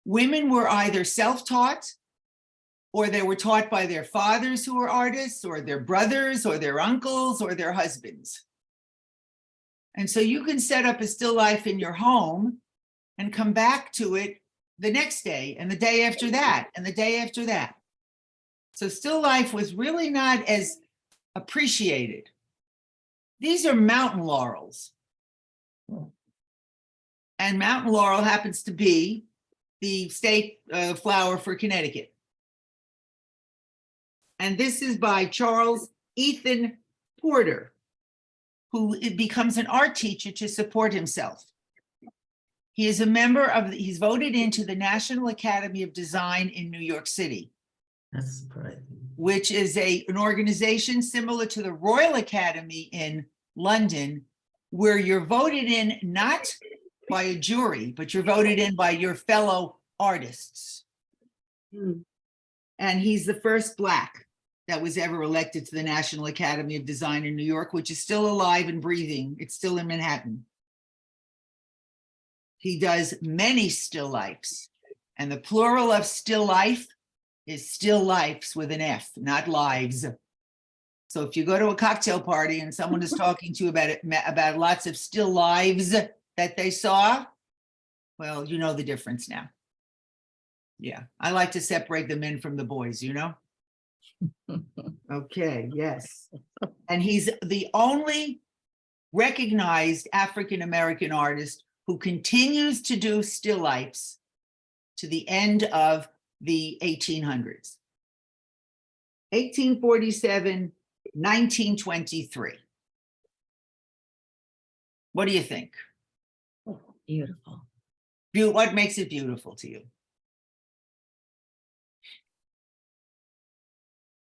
women were either self-taught or they were taught by their fathers who were artists, or their brothers, or their uncles, or their husbands. And so you can set up a still life in your home and come back to it the next day, and the day after that, and the day after that. So still life was really not as appreciated. These are mountain laurels. And mountain laurel happens to be the state flower for Connecticut. And this is by Charles Ethan Porter, who becomes an art teacher to support himself. He is a member of, he's voted into the National Academy of Design in New York City, That's surprising. which is an organization similar to the Royal Academy in London, where you're voted in not by a jury, but you're voted in by your fellow artists. And he's the first Black that was ever elected to the National Academy of Design in New York, which is still alive and breathing. It's still in Manhattan. He does many still lifes, and the plural of still life is still lifes with an F, not lives. So if you go to a cocktail party and someone is talking to you about lots of still lives that they saw, well, you know the difference now. Yeah, I like to separate the men from the boys, you know? Okay, yes. And he's the only recognized African-American artist who continues to do still lifes to the end of the 1800s. 1847, 1923. What do you think? Beautiful. What makes it beautiful to you?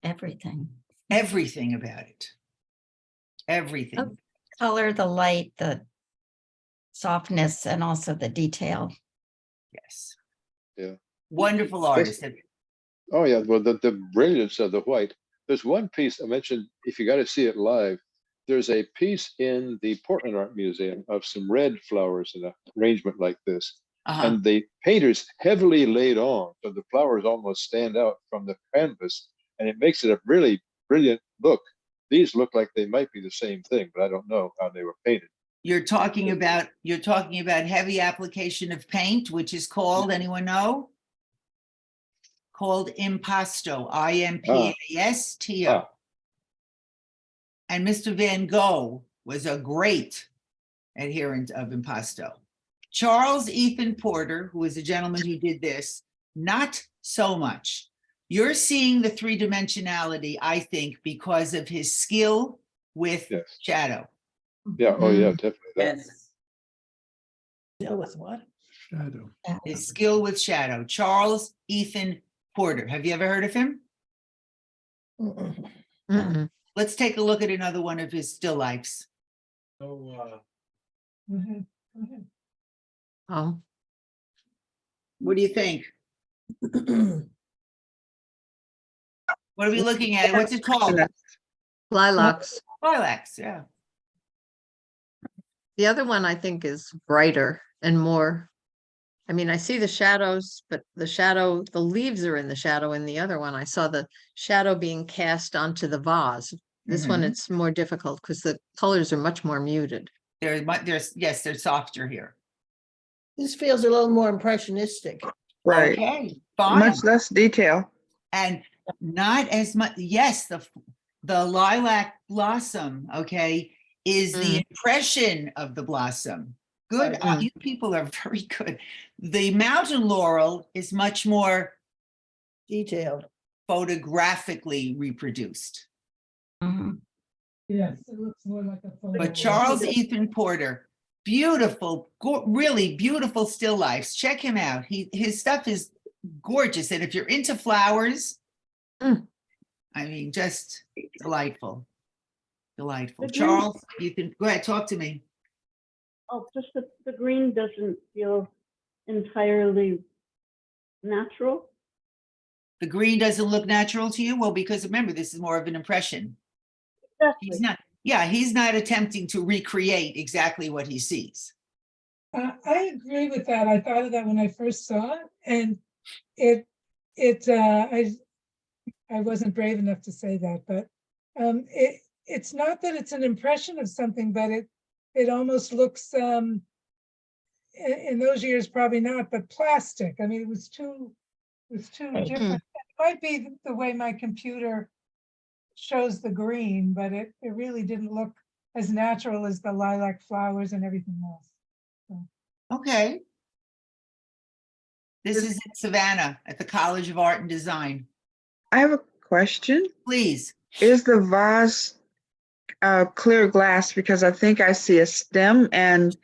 Everything. Everything about it. Everything. Oh. Color, the light, the softness, and also the detail. Yes. Yeah. Wonderful artist. Oh, yeah. Well, the brilliance of the white. There's one piece I mentioned, if you got to see it live, there's a piece in the Portland Art Museum of some red flowers in an arrangement like this. And the painters heavily laid on, so the flowers almost stand out from the canvas, and it makes it a really brilliant look. These look like they might be the same thing, but I don't know how they were painted. You're talking about heavy application of paint, which is called, anyone know? Called impasto, I-M-P-A-S-T-O. And Mr. Van Gogh was a great adherent of impasto. Charles Ethan Porter, who was a gentleman who did this, not so much. You're seeing the three-dimensionality, I think, because of his skill with shadow. Yeah, oh yeah, definitely. Yes. Deal with what? Shadow. His skill with shadow. Charles Ethan Porter. Have you ever heard of him? Mm-mm. Let's take a look at another one of his still lifes. So, Go ahead, go ahead. Oh, What do you think? What are we looking at? What's it called? lilacs. Lilacs, yeah. The other one I think is brighter and more. I mean, I see the shadows, but the leaves are in the shadow in the other one. I saw the shadow being cast onto the vase. This one, it's more difficult because the colors are much more muted. Yes, they're softer here. This feels a little more impressionistic. Right. Okay, fine. Much less detail. And not as much, yes, the lilac blossom, okay, is the impression of the blossom. Good, you people are very good. The mountain laurel is much more Detailed. photographically reproduced. Yes, it looks more like a photo. But Charles Ethan Porter, beautiful, really beautiful still lifes. Check him out. His stuff is gorgeous. And if you're into flowers, I mean, just delightful. Delightful. Did you- Charles, Ethan, go ahead, talk to me. Oh, just the green doesn't feel entirely natural. The green doesn't look natural to you? Well, because remember, this is more of an impression. He's not attempting to recreate exactly what he sees. I agree with that. I thought of that when I first saw it, and I wasn't brave enough to say that, but it's not that it's an impression of something, but it almost looks in those years probably not, but plastic. I mean, it was too different. It might be the way my computer shows the green, but it really didn't look as natural as the lilac flowers and everything else. So. Okay. This is in Savannah at the College of Art and Design. I have a question. Please. Is the vase clear glass? Because I think I see a stem and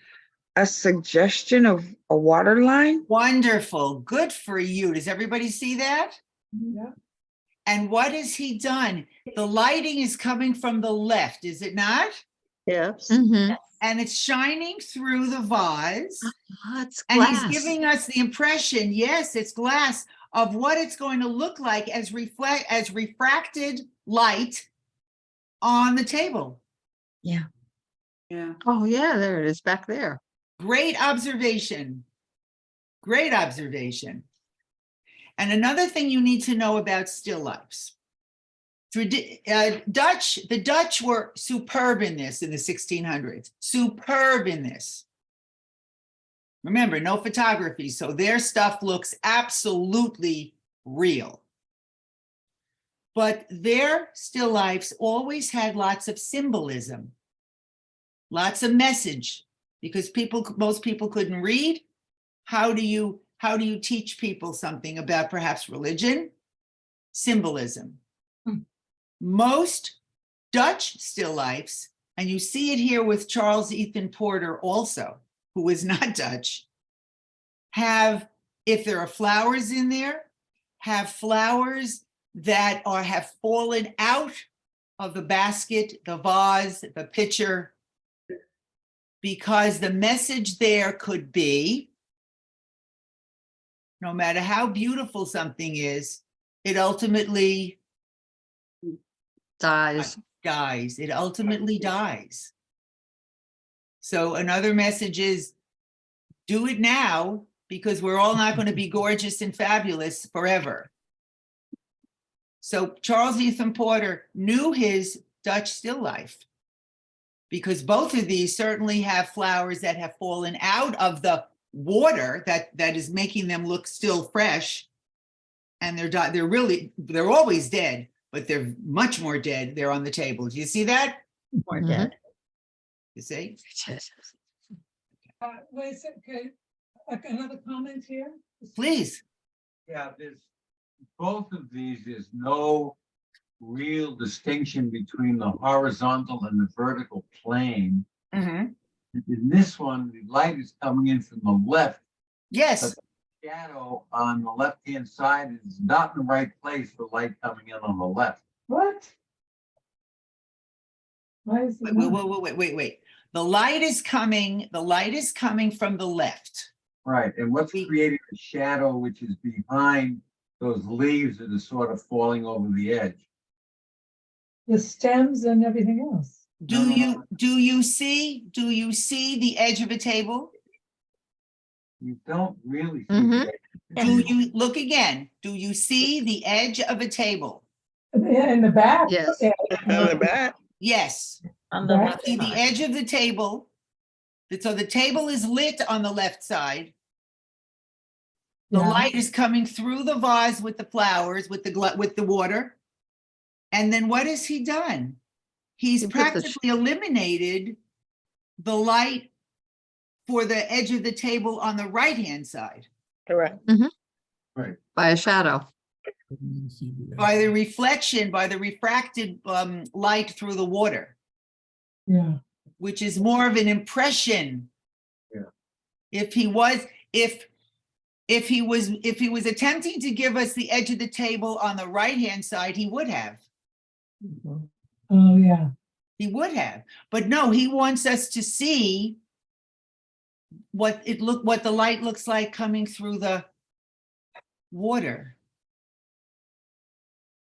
a suggestion of a water line. Wonderful. Good for you. Does everybody see that? Yeah. And what has he done? The lighting is coming from the left, is it not? Yes. And it's shining through the vase. It's And glass. he's giving us the impression, yes, it's glass, of what it's going to look like as refracted light on the table. Yeah. Oh, yeah, there it is back there. Great observation. Great observation. And another thing you need to know about still lifes. The Dutch were superb in this in the 1600s. Superb in this. Remember, no photography, so their stuff looks absolutely real. But their still lifes always had lots of symbolism, lots of message, because most people couldn't read. How do you teach people something about perhaps religion? Symbolism. Most Dutch still lifes, and you see it here with Charles Ethan Porter also, who is not Dutch, have, if there are flowers in there, have flowers that have fallen out of the basket, the vase, the pitcher, because the message there could be, no matter how beautiful something is, it ultimately Dies. dies. It ultimately dies. So another message is, do it now, because we're all not going to be gorgeous and fabulous forever. So Charles Ethan Porter knew his Dutch still life, because both of these certainly have flowers that have fallen out of the water that is making them look still fresh. And they're always dead, but they're much more dead. They're on the table. Do you see that? More Mhm. dead. You see? Wait a second, okay, another comment here? Please. Yeah, both of these, there's no real distinction between the horizontal and the vertical plane. Mhm. In this one, the light is coming in from the left. Yes. But the shadow on the left-hand side is not in the right place for light coming in on the left. What? Why is it not? Wait. The light is coming from the left. Right, and what's creating the shadow, which is behind those leaves that are sort of falling over the edge? The stems and everything else. Do you see the edge of a table? You don't really see Mhm. the edge. Do you look again? Do you see the edge of a table? In the back? Yes. Yeah. On the back. Yes. On the Right. left See the side. edge of the table. So the table is lit on the left side. The Yeah. light is coming through the vase with the flowers, with the water. And then what has he done? He's He put the practically eliminated the light for the edge of the table on the right-hand side Correct. Right. By a shadow. by the reflection, by the refracted light through the water, Yeah. which is more of an impression. Yeah. If he was attempting to give us the edge of the table on the right-hand side, he would have. Oh, yeah. He would have. But no, he wants us to see what the light looks like coming through the water.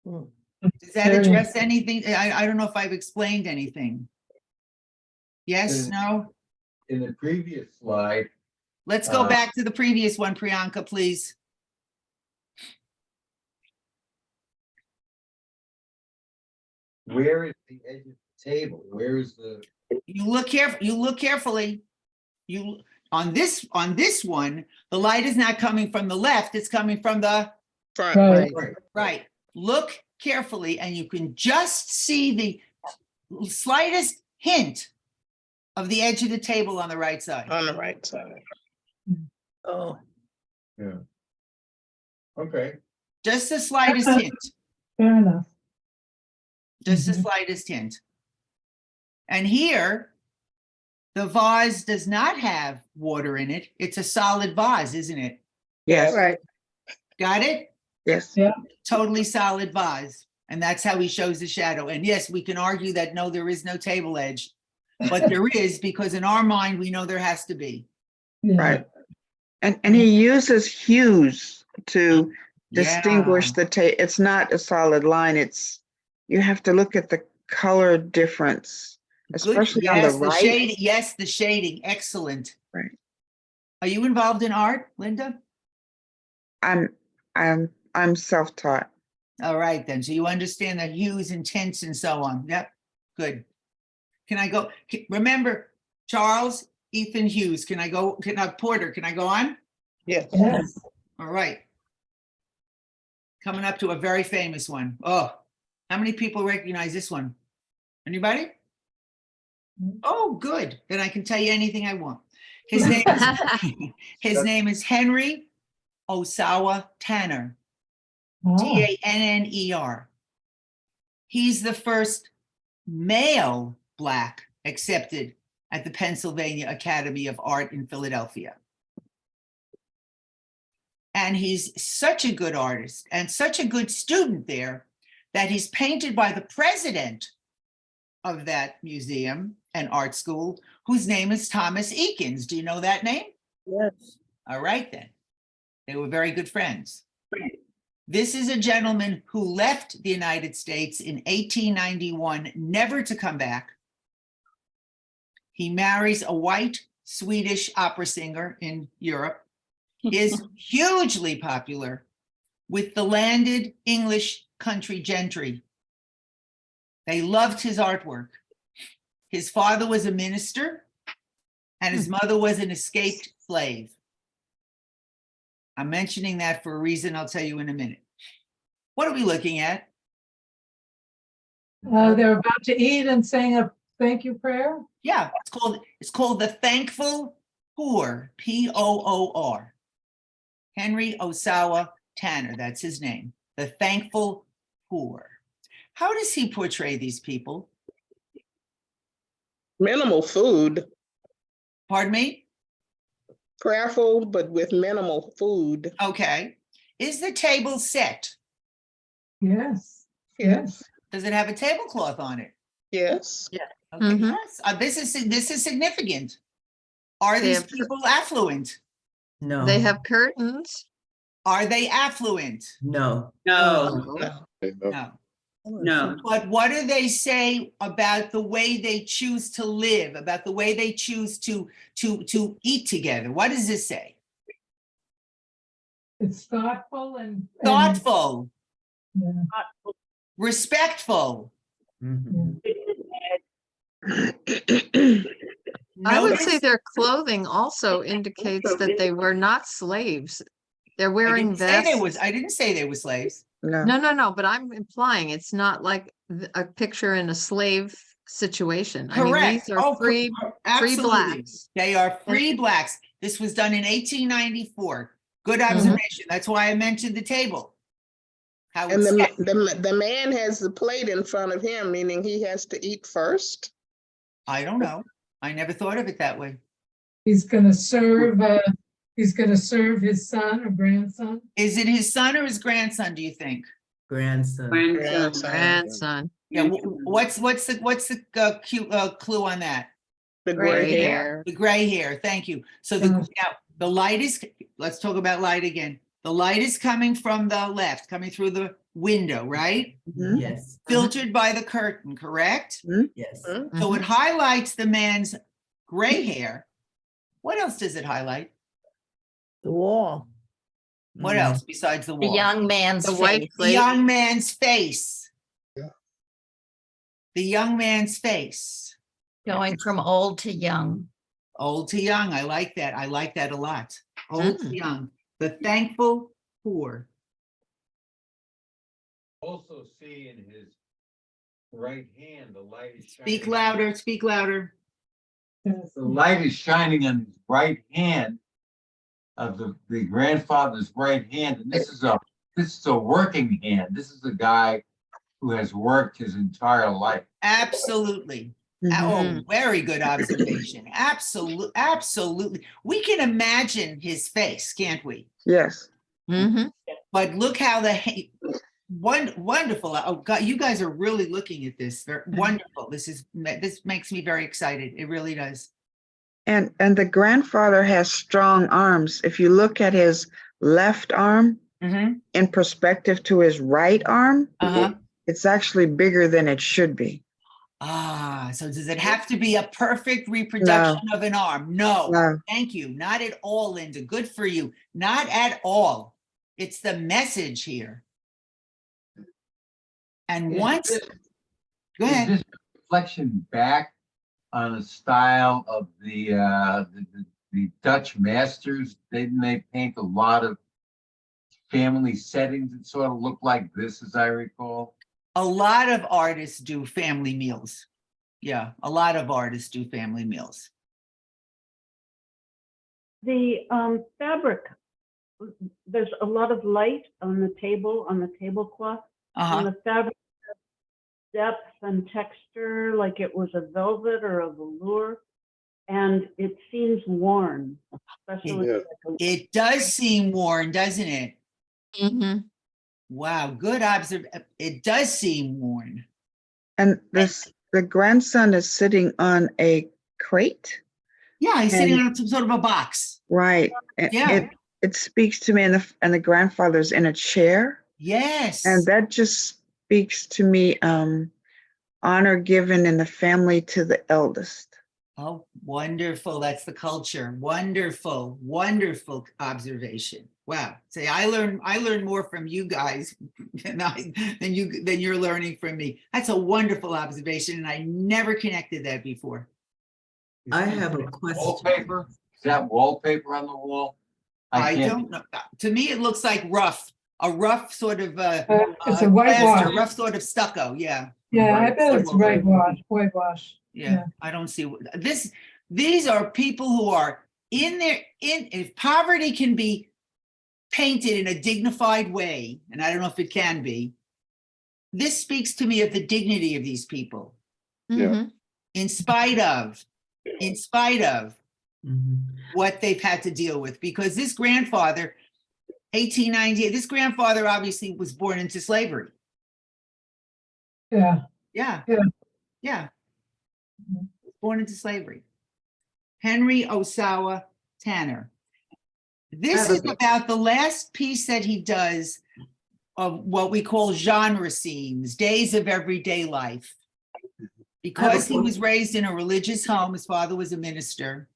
Does that address anything? I don't know if I've explained anything. Yes, no? In the previous slide, Let's go back to the previous one, Priyanka, please. where is the edge of the table? Where is the? You look carefully. On this one, the light is not coming from the left, it's coming from the Front. Right. right. Look carefully and you can just see the slightest hint of the edge of the table on the right side. On the right side. Oh, Yeah. Okay. Just the slightest hint, Fair enough. just the slightest hint. And here, the vase does not have water in it. It's a solid vase, isn't it? Yes, right. Got it? yes. Yeah. Totally solid vase. And that's how he shows the shadow. And yes, we can argue that no, there is no table edge, but there is, because in our mind, we know there has to be. Yeah. Right. And he uses hues to distinguish Yeah. it's not a solid line. You have to look at the color difference, Good. especially on the Yes, right. shading. Yes, the shading. Excellent. Right. Are you involved in art, Linda? I'm self-taught. All right, then. So you understand the hues and tints and so on. Yep. Good. Can I go? Remember, Charles Ethan Hughes. Can I go? Porter, can I go on? Yes. Yes. All right. Coming up to a very famous one. Oh, how many people recognize this one? Anybody? Oh, good. Then I can tell you anything I want. His name is Henry Ossawa Tanner. Oh, Tanner. He's the first male Black accepted at the Pennsylvania Academy of Art in Philadelphia. And he's such a good artist and such a good student there that he's painted by the president of that museum and art school, whose name is Thomas Eakins. Do you know that name? Yes. All right, then. They were very good friends. This is a gentleman who left the United States in 1891, never to come back. He marries a white Swedish opera singer in Europe, is hugely popular with the landed English country gentry. They loved his artwork. His father was a minister and his mother was an escaped slave. I'm mentioning that for a reason I'll tell you in a minute. What are we looking at? They're about to eat and saying a thank you prayer. Yeah, it's called The Thankful Poor, P-O-O-R. Henry Ossawa Tanner, that's his name. The Thankful Poor. How does he portray these people? Minimal food, Pardon me? prayerful, but with minimal food. Okay. Is the table set? Yes, yes. Does it have a tablecloth on it? Yes. Okay, Mhm. yes. This is significant. Are They these have- people affluent? No. They have curtains. Are they affluent? No. No, No. no. But what do they say about the way they choose to live, about the way they choose to eat together? What does this say? It's thoughtful and Thoughtful, yeah, respectful. Mhm. I would say Notice- their clothing also indicates that they were not slaves. They're I wearing didn't say they vests. was, I didn't say they were slaves. No. No, but I'm implying it's not like a picture in a slave situation. I mean, Correct. these are Oh, free absolutely. blacks. They are free blacks. This was done in 1894. Good observation. That's why I mentioned the table. How And it's set. the man has the plate in front of him, meaning he has to eat first. I don't know. I never thought of it that way. he's gonna serve his son or grandson. Is it his son or his grandson, do you think? Grandson. Grandson. Yeah, what's the clue on that? The Gray gray hair. hair. The gray hair, thank you. So Mm. now the light is, let's talk about light again. The light is coming from the left, coming through the window, right? Mhm. Yes. Filtered by the curtain, correct? Yes. So it highlights the man's gray hair. What else does it highlight? The wall. What else besides the The wall? young man's The white face. The plate. young man's face. Yeah. The young man's face. Going from old to young. Old to young. I like that. I like that a lot. Old to Mm. young. The thankful poor. Also see in his right hand, the light is Speak shining. louder. Speak louder. Yes. The light is shining on his right hand of the grandfather's right hand. And this is a working hand. This is a guy who has worked his entire life. Absolutely. Mhm. Oh, very good observation. Absolutely. We can imagine his face, can't we? Yes. Mhm. But look how wonderful. Oh God, you guys are really looking at this. They're wonderful. This makes me very excited. It really does. And the grandfather has strong arms. If you look at his left arm Mm-hmm. in perspective to his right arm, Uh-huh. it's actually bigger than it should be. Ah, so does it have to be a perfect reproduction of an arm? No. No. Thank you. Not at all, Linda. Good for you. Not at all. It's the message here. And once, go Is ahead. this reflection back on the style of the Dutch masters? Didn't they paint a lot of family settings that sort of look like this, as I recall? A lot of artists do family meals. Yeah, a lot of artists do family meals. The fabric, there's a lot of light on the tablecloth, Uh-huh. and the fabric depth and texture, like it was a velvet or a velour, and it seems worn, especially. Yeah. like a- It does seem worn, doesn't it? Mm-hmm. Wow, good observation. It does seem worn. And the grandson is sitting on a crate, Yeah, he's sitting And- on some sort of a box. right? Yeah. It speaks to me, and the grandfather's in a chair, Yes. and that just speaks to me, honor given in the family to the eldest. Oh, wonderful. That's the culture. Wonderful, wonderful observation. Wow. Say, I learn more from you guys than you're learning from me. That's a wonderful observation, and I never connected that before. I have a question. Wallpaper? Is that wallpaper on the wall? I can't- don't know. To me, it looks like a rough sort of It's a plaster, whitewash. rough sort of stucco. Yeah. Yeah, I bet it's Right. whitewash. Yeah, I don't see this. These are people who are if poverty can be painted in a dignified way, and I don't know if it can be, this speaks to me of the dignity of these people, Mm-hmm. in spite of Mhm. what they've had to deal with. Because this grandfather, 1898, this grandfather obviously was born into slavery. Yeah. Yeah. Yeah. Yeah. Mhm. Born into slavery. Henry Ossawa Tanner. This is about the last piece that he does of what we call genre scenes, days of everyday life. Because he was raised in a religious home, his father was a minister.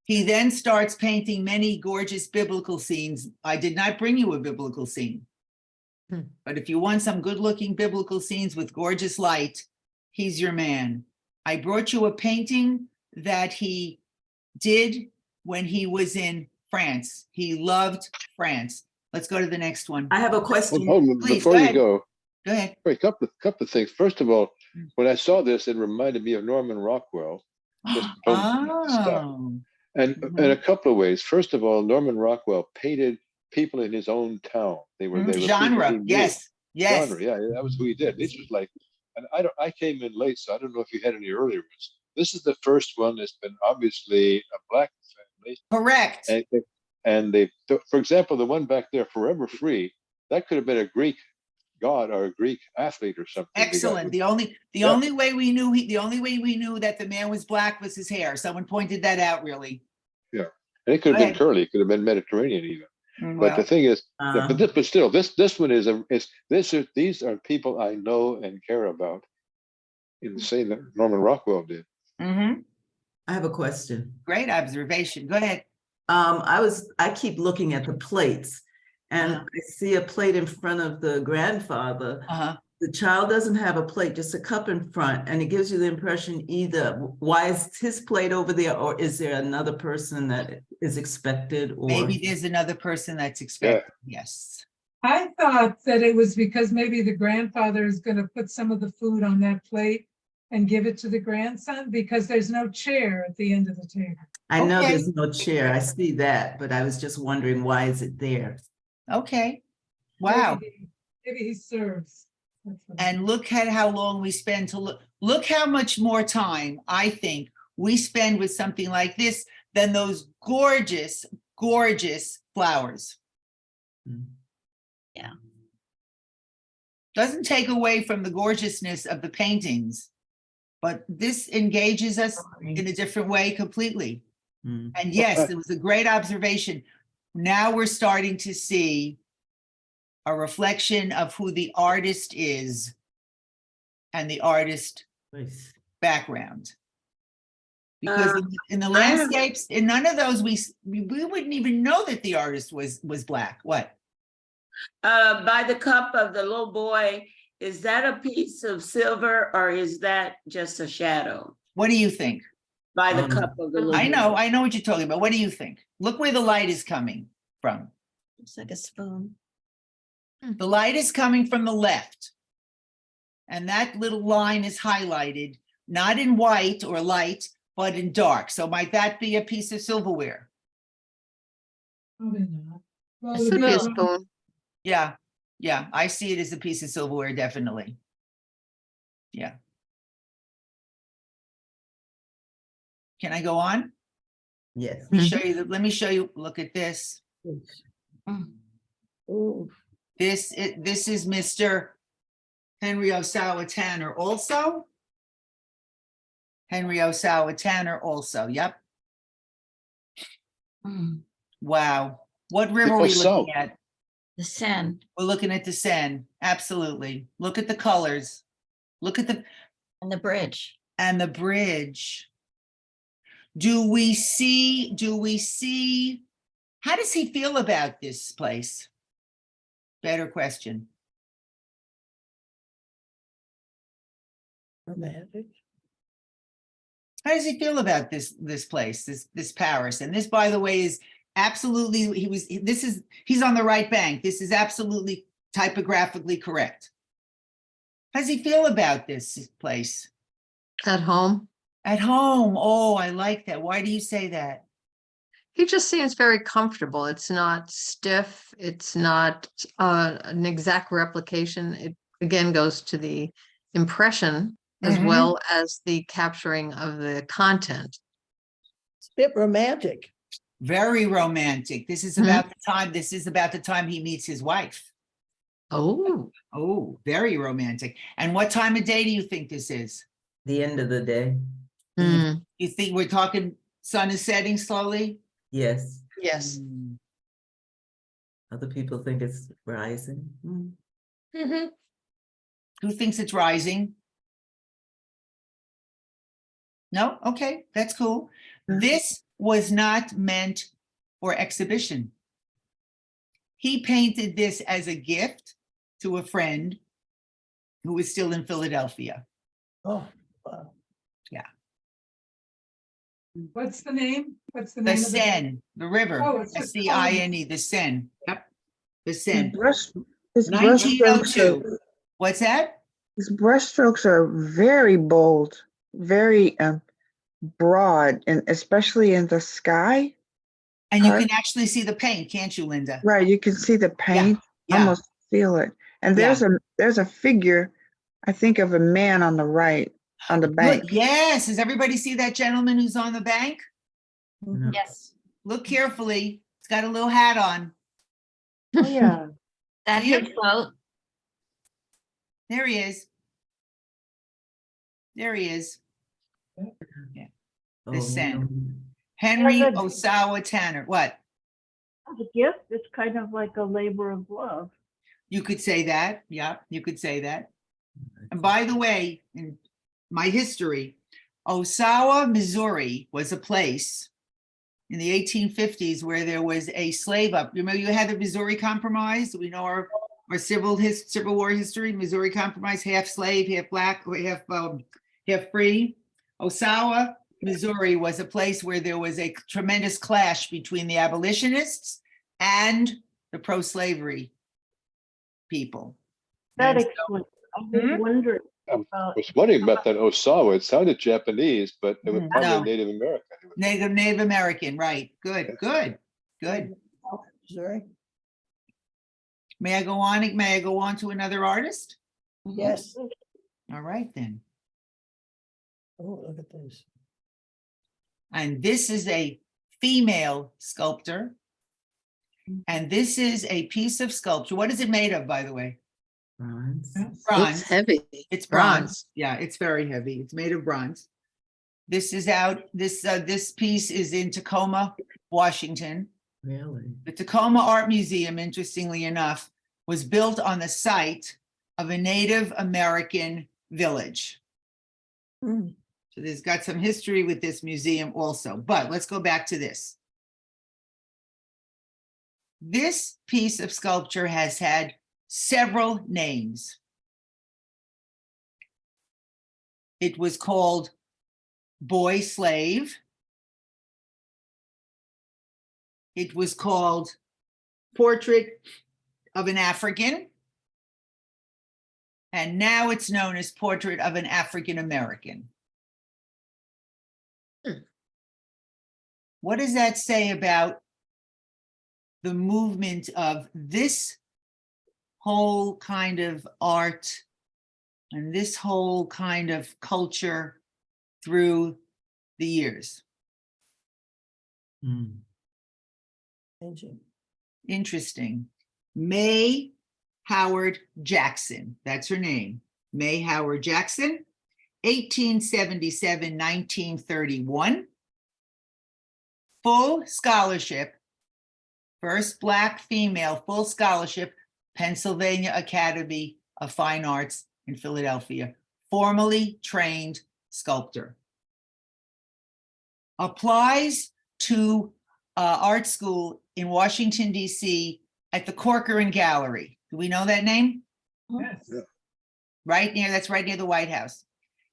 He then starts painting many gorgeous biblical scenes. I did not bring you a biblical scene. But if you want some good-looking biblical scenes with gorgeous light, he's your man. I brought you a painting that he did when he was in France. He loved France. Let's go to the next one. I have a Hold question. on, Please, before go you ahead. go, Go ahead. wait, couple of things. First of all, when I saw this, it reminded me of Norman Rockwell. Just from stuff. Oh. And in a couple of ways. First of all, Norman Rockwell painted people in his own town. They were people Genre. he knew. Yes. Yes. Genre, yeah, that was who he did. This was like, and I came in late, so I don't know if you had any earlier ones. This is the first one that's been obviously a black family. Correct. And they, for example, the one back there, Forever Free, that could have been a Greek god or a Greek athlete or something. Excellent. The only way we knew that the man was black was his hair. Someone pointed that out, really. Yeah, and it could have Go been ahead. curly. It could have been Mediterranean even. But Well, the thing is, Uh, but still, this one these are people I know and care about in the same that Norman Rockwell did. mhm. I have a question. Great observation. Go ahead. I keep looking at the plates, and I see a plate in front of the grandfather. Uh-huh. The child doesn't have a plate, just a cup in front, and it gives you the impression either, why is his plate over there, or is there another person that is expected, or? Maybe there's another person that's expected. Yes. I thought that it was because maybe the grandfather is going to put some of the food on that plate and give it to the grandson, because there's no chair at the end of the table. I know Okay. there's no chair, I see that, but I was just wondering, why is it there? Okay. Wow. Maybe he serves. That's what I- And look at how long we spend to look how much more time I think we spend with something like this than those gorgeous, gorgeous flowers. Mm. Yeah. Doesn't take away from the gorgeousness of the paintings, but this engages us in a different way completely. Mm. And yes, it was a great observation. Now we're starting to see a reflection of who the artist is and the artist Nice. background. Because in the landscapes, in none of those, we wouldn't even know that the artist was black. What? By the cup of the little boy, is that a piece of silver or is that just a shadow? What do you think? By the cup of the little I know boy. what you're talking about. What do you think? Look where the light is coming from. It's like a spoon. The light is coming from the left. And that little line is highlighted, not in white or light, but in dark. So might that be a piece of silverware? Probably not. Well, It it could would be a be- spoon. Yeah, I see it as a piece of silverware, definitely. Yeah. Can I go on? Yes. Let me show you, let me show you, look at this. Ooh, This is Mr. Henry Ossawa Tanner also. Henry Ossawa Tanner also, yep. Wow. What river are we looking at? The Seine. We're looking at the Seine, absolutely. Look at the colors. Look at the, And the bridge. and the bridge. Do we see, how does he feel about this place? Better question. romantic. How does he feel about this place, this Paris? And this, by the way, is absolutely, he's on the right bank. This is absolutely typographically correct. How does he feel about this place? At home. At home. Oh, I like that. Why do you say that? He just seems very comfortable. It's not stiff. It's not an exact replication. It again goes to the impression as Mhm. well as the capturing of the content. It's a bit romantic. Very romantic. This is about the time he meets his wife. Oh, Oh, very romantic. And what time of day do you think this is? The end of the day. You think we're talking sun is setting slowly? Yes. yes. Other people think it's rising. Who thinks it's rising? No? Okay, that's cool. This was not meant for exhibition. He painted this as a gift to a friend who was still in Philadelphia. Oh, wow. What's the name? What's the The name of the? Seine, the river, Oh, it's just S-E-I-N-E, the Seine. Yep, the Seine. His brushstrokes 1902. What's that? his brushstrokes are very bold, very broad, and especially in the sky. And you part. can actually see the paint, can't you, Linda? Right, you can see the paint, yeah. almost feel it. And there's a figure, I think, of a man on the right, on the bank. Good. Yes, does everybody see that gentleman who's on the bank? Yes. Look carefully, he's got a little hat on. Oh, yeah. That Here. hip float. There he is. There he is. Yeah. The Seine. Henry Yeah, that- Ossawa Tanner. What? As a gift, it's kind of like a labor of love. You could say that. Yeah, you could say that. And by the way, in my history, Ossawa, Missouri was a place in the 1850s where there was a slave up. Remember, you had the Missouri Compromise. We know our Civil War history. Missouri Compromise, half slave, half black, half free. Ossawa, Missouri was a place where there was a tremendous clash between the abolitionists and the pro-slavery people. That And so- explains. I was wondering I about. was wondering about that Ossawa. It sounded Japanese, but it was probably No. Native American. Native American, right? Good. Sorry. May I go on? May I go on to another artist? Yes. All right, then. Oh, look at this. And this is a female sculptor. And this is a piece of sculpture. What is it made of, by the way? Bronze. Bronze. It's heavy. It's bronze. Yeah, it's very heavy. It's made of bronze. This is out, this piece is in Tacoma, Washington. Really? The Tacoma Art Museum, interestingly enough, was built on the site of a Native American village. Mm. So there's got some history with this museum also, but let's go back to this. This piece of sculpture has had several names. It was called Boy Slave. It was called Portrait of an African. And now it's known as Portrait of an African American. What does that say about the movement of this whole kind of art and this whole kind of culture through the years. Interesting. May Howard Jackson, that's her name. May Howard Jackson, 1877, 1931. Full scholarship, first Black female full scholarship, Pennsylvania Academy of Fine Arts in Philadelphia, formally trained sculptor. Applies to art school in Washington, D.C. at the Corcoran Gallery. Do we know that name? Yes. Right near, that's right near the White House.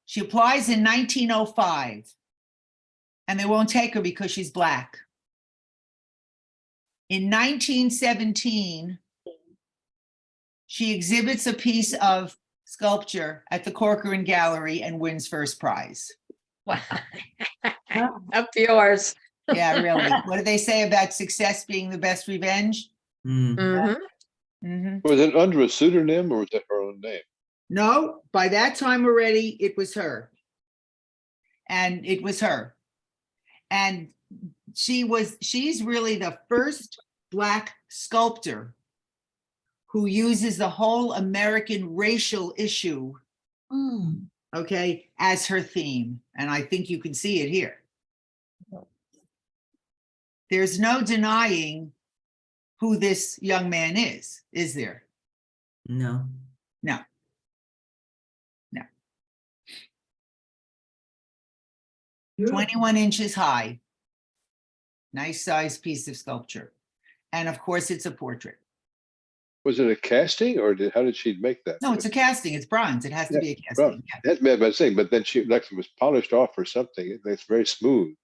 She applies in 1905, and they won't take her because she's Black. In 1917, she exhibits a piece of sculpture at the Corcoran Gallery and wins first prize. Wow. Up yours. Yeah, really. What do they say about success being the best revenge? Mhm. Mhm. Was it under a pseudonym or was it her own name? No, by that time already, it was her. And it was her. And she's really the first Black sculptor who uses the whole American racial issue, okay, as her theme. And I think you can see it here. There's no denying who this young man is there? No. No. No. 21 inches high. Nice sized piece of sculpture. And of course, it's a portrait. Was it a casting or how did she make that? No, it's a casting. It's bronze. It has to be a casting. Well, that's bad by saying, but then she like it was polished off or something. It's very smooth.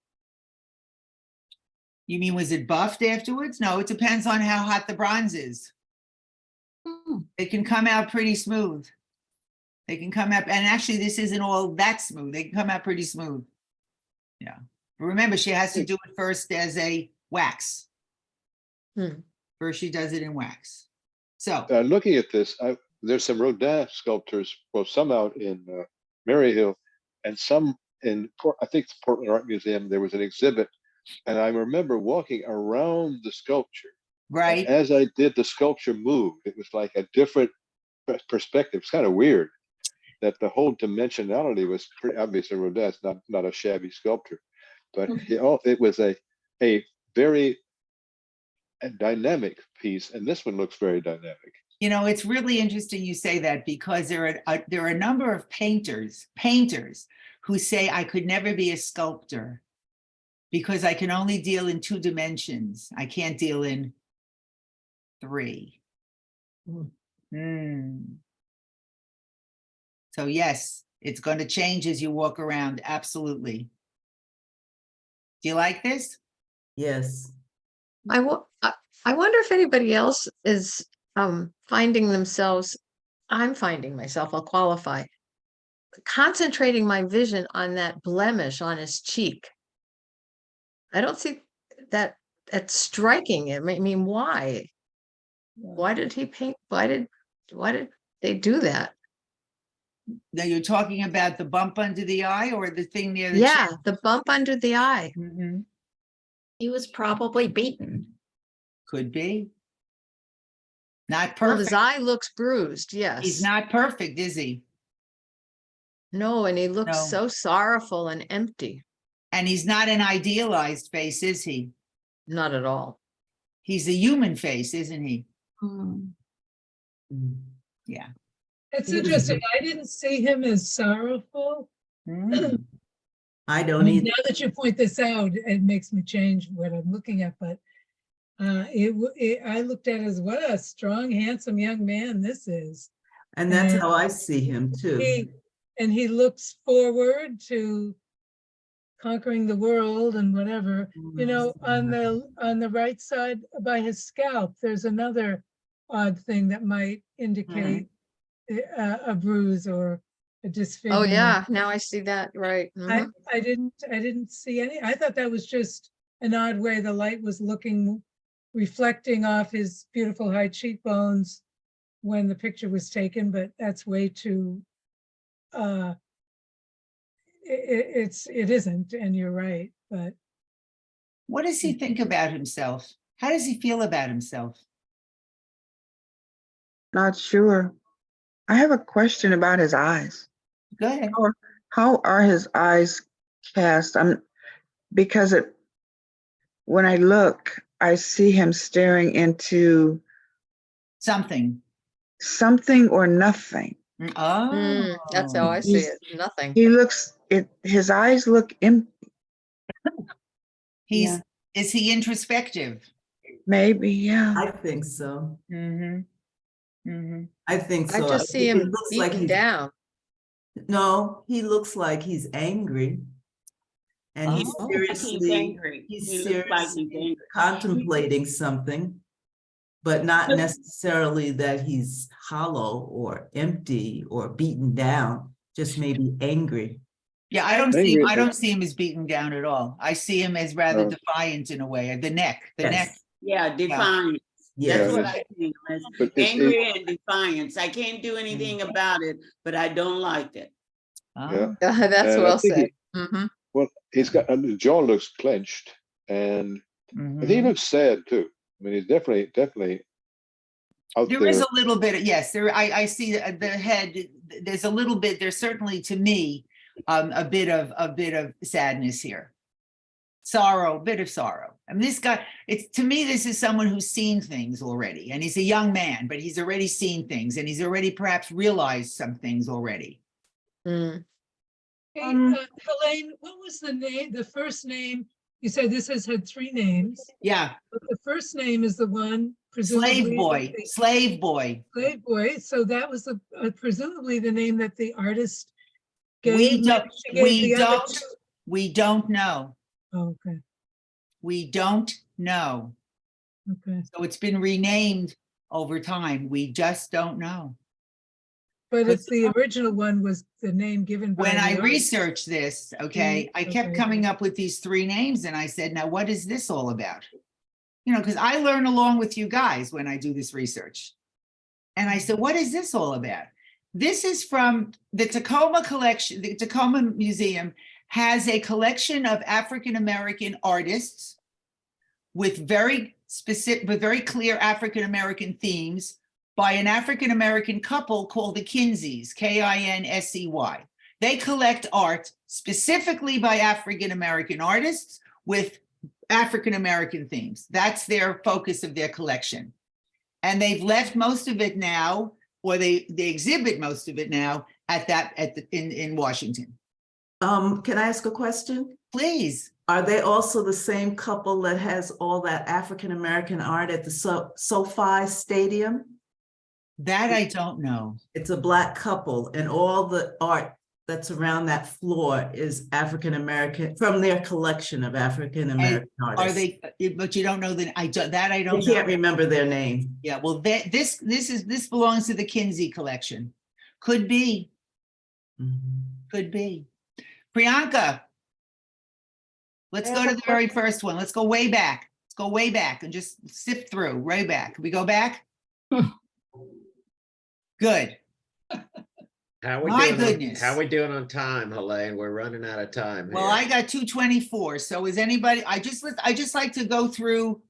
You mean, was it buffed afterwards? No, it depends on how hot the bronze is. It can come out pretty smooth. They can come out, and actually this isn't all that smooth. They can come out pretty smooth. Yeah. But remember, she has to do it first as a wax. First, she does it in wax. So Looking at this, there's some Rodin sculptors, well, some out in Maryhill and some in, I think the Portland Art Museum, there was an exhibit. And I remember walking around the sculpture. Right. As I did, the sculpture moved. It was like a different perspective. It's kind of weird that the whole dimensionality was pretty obviously Rodin's not a shabby sculpture, but it was a very dynamic piece, and this one looks very dynamic. you know, it's really interesting you say that, because there are a number of painters who say I could never be a sculptor because I can only deal in 2 dimensions. I can't deal in 3. So yes, it's going to change as you walk around. Absolutely. Do you like this? Yes. I wonder if anybody else is finding themselves, I'm finding myself, I'll qualify, concentrating my vision on that blemish on his cheek. I don't see that that's striking. I mean, why? Why did he paint? Why did they do that? Now you're talking about the bump under the eye or the thing near the Yeah, chin? the bump under the eye. He was probably beaten. Could be. Not Well, perfect. his eye looks bruised, yes. He's not perfect, is he? No, and he looks No. so sorrowful and empty. And he's not an idealized face, is he? Not at all. He's a human face, isn't he? Yeah. It's interesting. I didn't see him as sorrowful. I I don't mean, either. now that you point this out, it makes me change what I'm looking at, but I looked at it as what a strong, handsome young man this is. And that's how I see him too. He looks forward to conquering the world and whatever. You know, on the right side by his scalp, there's another odd thing that might indicate a bruise or a disfigurement. Oh yeah, now I see that, right. I didn't see any. I thought that was just an odd way the light was reflecting off his beautiful high cheekbones when the picture was taken, but that's way too it isn't, and you're right, but What does he think about himself? How does he feel about himself? Not sure. I have a question about his eyes. Go ahead. How are his eyes cast? Because when I look, I see him staring into Something. something or nothing. Oh. That's how I see it, nothing. His eyes look empty. Is he introspective? Maybe, yeah. I think so. Mm-hmm. Mm-hmm. I think I so. just see think it him looks like beaten he's- down. No, he looks like he's angry. And He he's looks like he's seriously, angry. he's He looks like he's seriously angry. contemplating something, but not necessarily that he's hollow or empty or beaten down, just maybe angry. Yeah, I don't see him as beaten down at all. I see him as rather defiant in a way. The neck. Yeah, defiance. Yeah. That's what I think. But it's- Angry and defiance. I can't do anything about it, but I don't like it. Yeah. That's And I well think said. Mhm. Well, he's got, and the jaw looks clenched, and he looks sad too. I mean, he's definitely out There there. is a little bit, yes, I see the head, there's a little bit, there's certainly to me, a bit of sadness here. Sorrow, bit of sorrow. I mean, this guy, to me, this is someone who's seen things already, and he's a young man, but he's already seen things, and he's already perhaps realized some things already. hey, Helene, what was the first name? You said this has had 3 names. Yeah. But the first name is the one presumably. Slave boy. Slave boy. So that was presumably the name that the artist gave. We don't know. Oh, okay. We don't know. Okay. So it's been renamed over time. We just don't know. But it's the original one was the name given by. When the I artist. researched this, okay, I kept coming up with these 3 names, and I said, now what is this all about? You know, because I learn along with you guys when I do this research. And I said, what is this all about? This is from the Tacoma collection. The Tacoma Museum has a collection of African-American artists with very specific, but very clear African-American themes by an African-American couple called the Kinseys, Kinsey. They collect art specifically by African-American artists with African-American themes. That's their focus of their collection. And they've left most of it now, or they exhibit most of it now in Washington. Can I ask a question? Please. Are they also the same couple that has all that African-American art at the SoFi Stadium? That I don't know. It's a Black couple, and all the art that's around that floor is African-American, from their collection of African-American artists. Are they, but you don't know that, I don't I know. can't remember their name. Yeah, well, this belongs to the Kinsey collection. Could be. Could be. Priyanka. Let's go to the very first one. Let's go way back. Let's go way back and just sift through, way back. Can we go back? Good. How we My doing? goodness. How we doing on time, Helene? We're running out of time. Well, I got 2:24. So is anybody, I just like to go through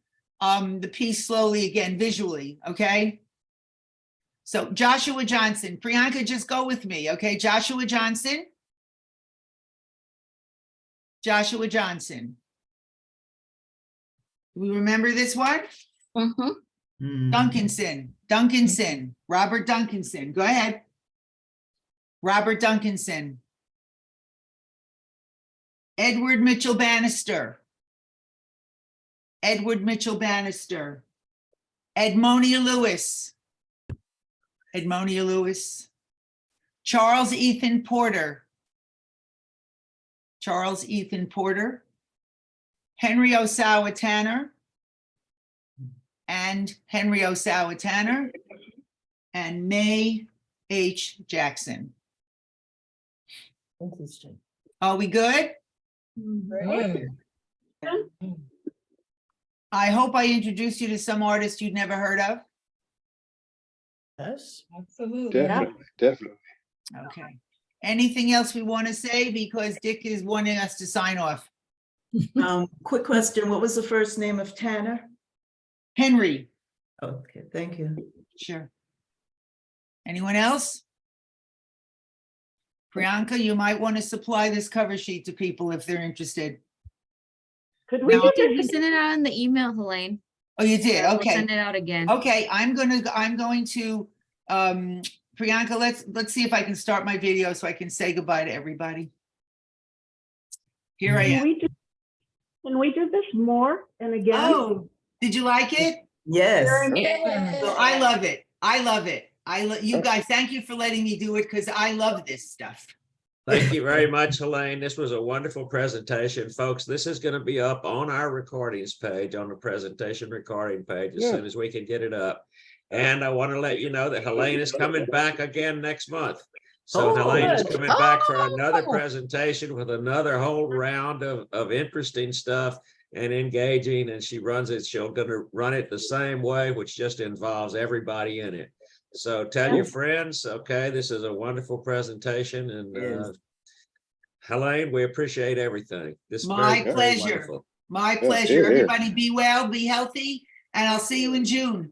the piece slowly again, visually, okay? So Joshua Johnson, Priyanka, just go with me, okay? Joshua Johnson. Joshua Johnson. Do we remember this one? Duncanson, Robert Duncanson, go ahead. Robert Duncanson. Edward Mitchell Bannister. Edward Mitchell Bannister. Edmonia Lewis. Edmonia Lewis. Charles Ethan Porter. Charles Ethan Porter. Henry Ossawa Tanner. And Henry Ossawa Tanner. And May H. Jackson. Interesting. Are we good? Good. I hope I introduced you to some artists you'd never heard of. Yes. Absolutely. Definitely. Okay. Anything else we want to say? Because Dick is wanting us to sign off. Quick question, what was the first name of Tanner? Henry, Okay, thank you. sure. Anyone else? Priyanka, you might want to supply this cover sheet to people if they're interested. Could we No. do We this? sent it out in the email, Helane. Oh, you did? We'll Okay. send it out again. Okay, I'm going to, Priyanka, let's see if I can start my video so I can say goodbye to everybody. Here I Can am. can we do this more and again? Oh, did you like it? Yes. Well, I love it. I love it. You guys, thank you for letting me do it because I love this stuff. Thank you very much, Helane. This was a wonderful presentation, folks. This is going to be up on our recordings page, on the presentation recording page, as soon as we can get it up. And I want to let you know that Helane is coming back again next month. So Oh, Helane is good. coming back for another presentation with another whole round of interesting stuff and engaging, and she runs it. She'll gonna run it the same way, which just involves everybody in it. So tell your friends, okay, this is a wonderful presentation, and Yes. Helane, we appreciate everything. This is My very, very pleasure. wonderful. My Yeah, pleasure. here, here. Everybody be well, be healthy, and I'll see you in June.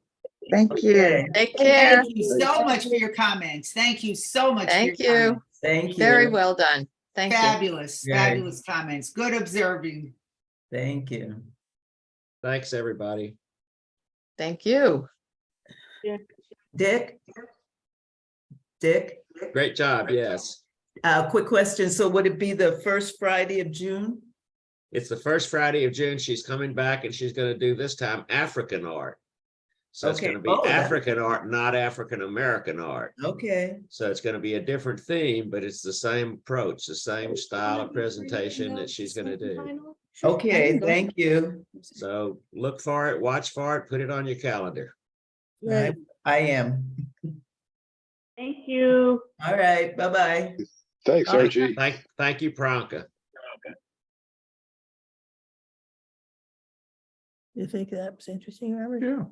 Thank you. Take care. Thank you so much for your comments. Thank you so much. for your Thank you. comments. Thank you. Very well done. Thank you. Fabulous, Yay. fabulous comments. Good observing. Thank you. Thanks, everybody. Thank you. Dick? Dick? Great job, yes. Quick question. So would it be the first Friday of June? It's the first Friday of June. She's coming back, and she's gonna do this time African art. So it's Okay. gonna be Oh, that- African art, not African-American art. Okay. So it's going to be a different theme, but it's the same approach, the same style of presentation that she's going to do. Okay, thank you. So look for it, watch for it, put it on your calendar. I am. Thank you. All right, bye-bye. Thanks, Archie. Thank you, Pranka. You think that was interesting, Robert? Sure.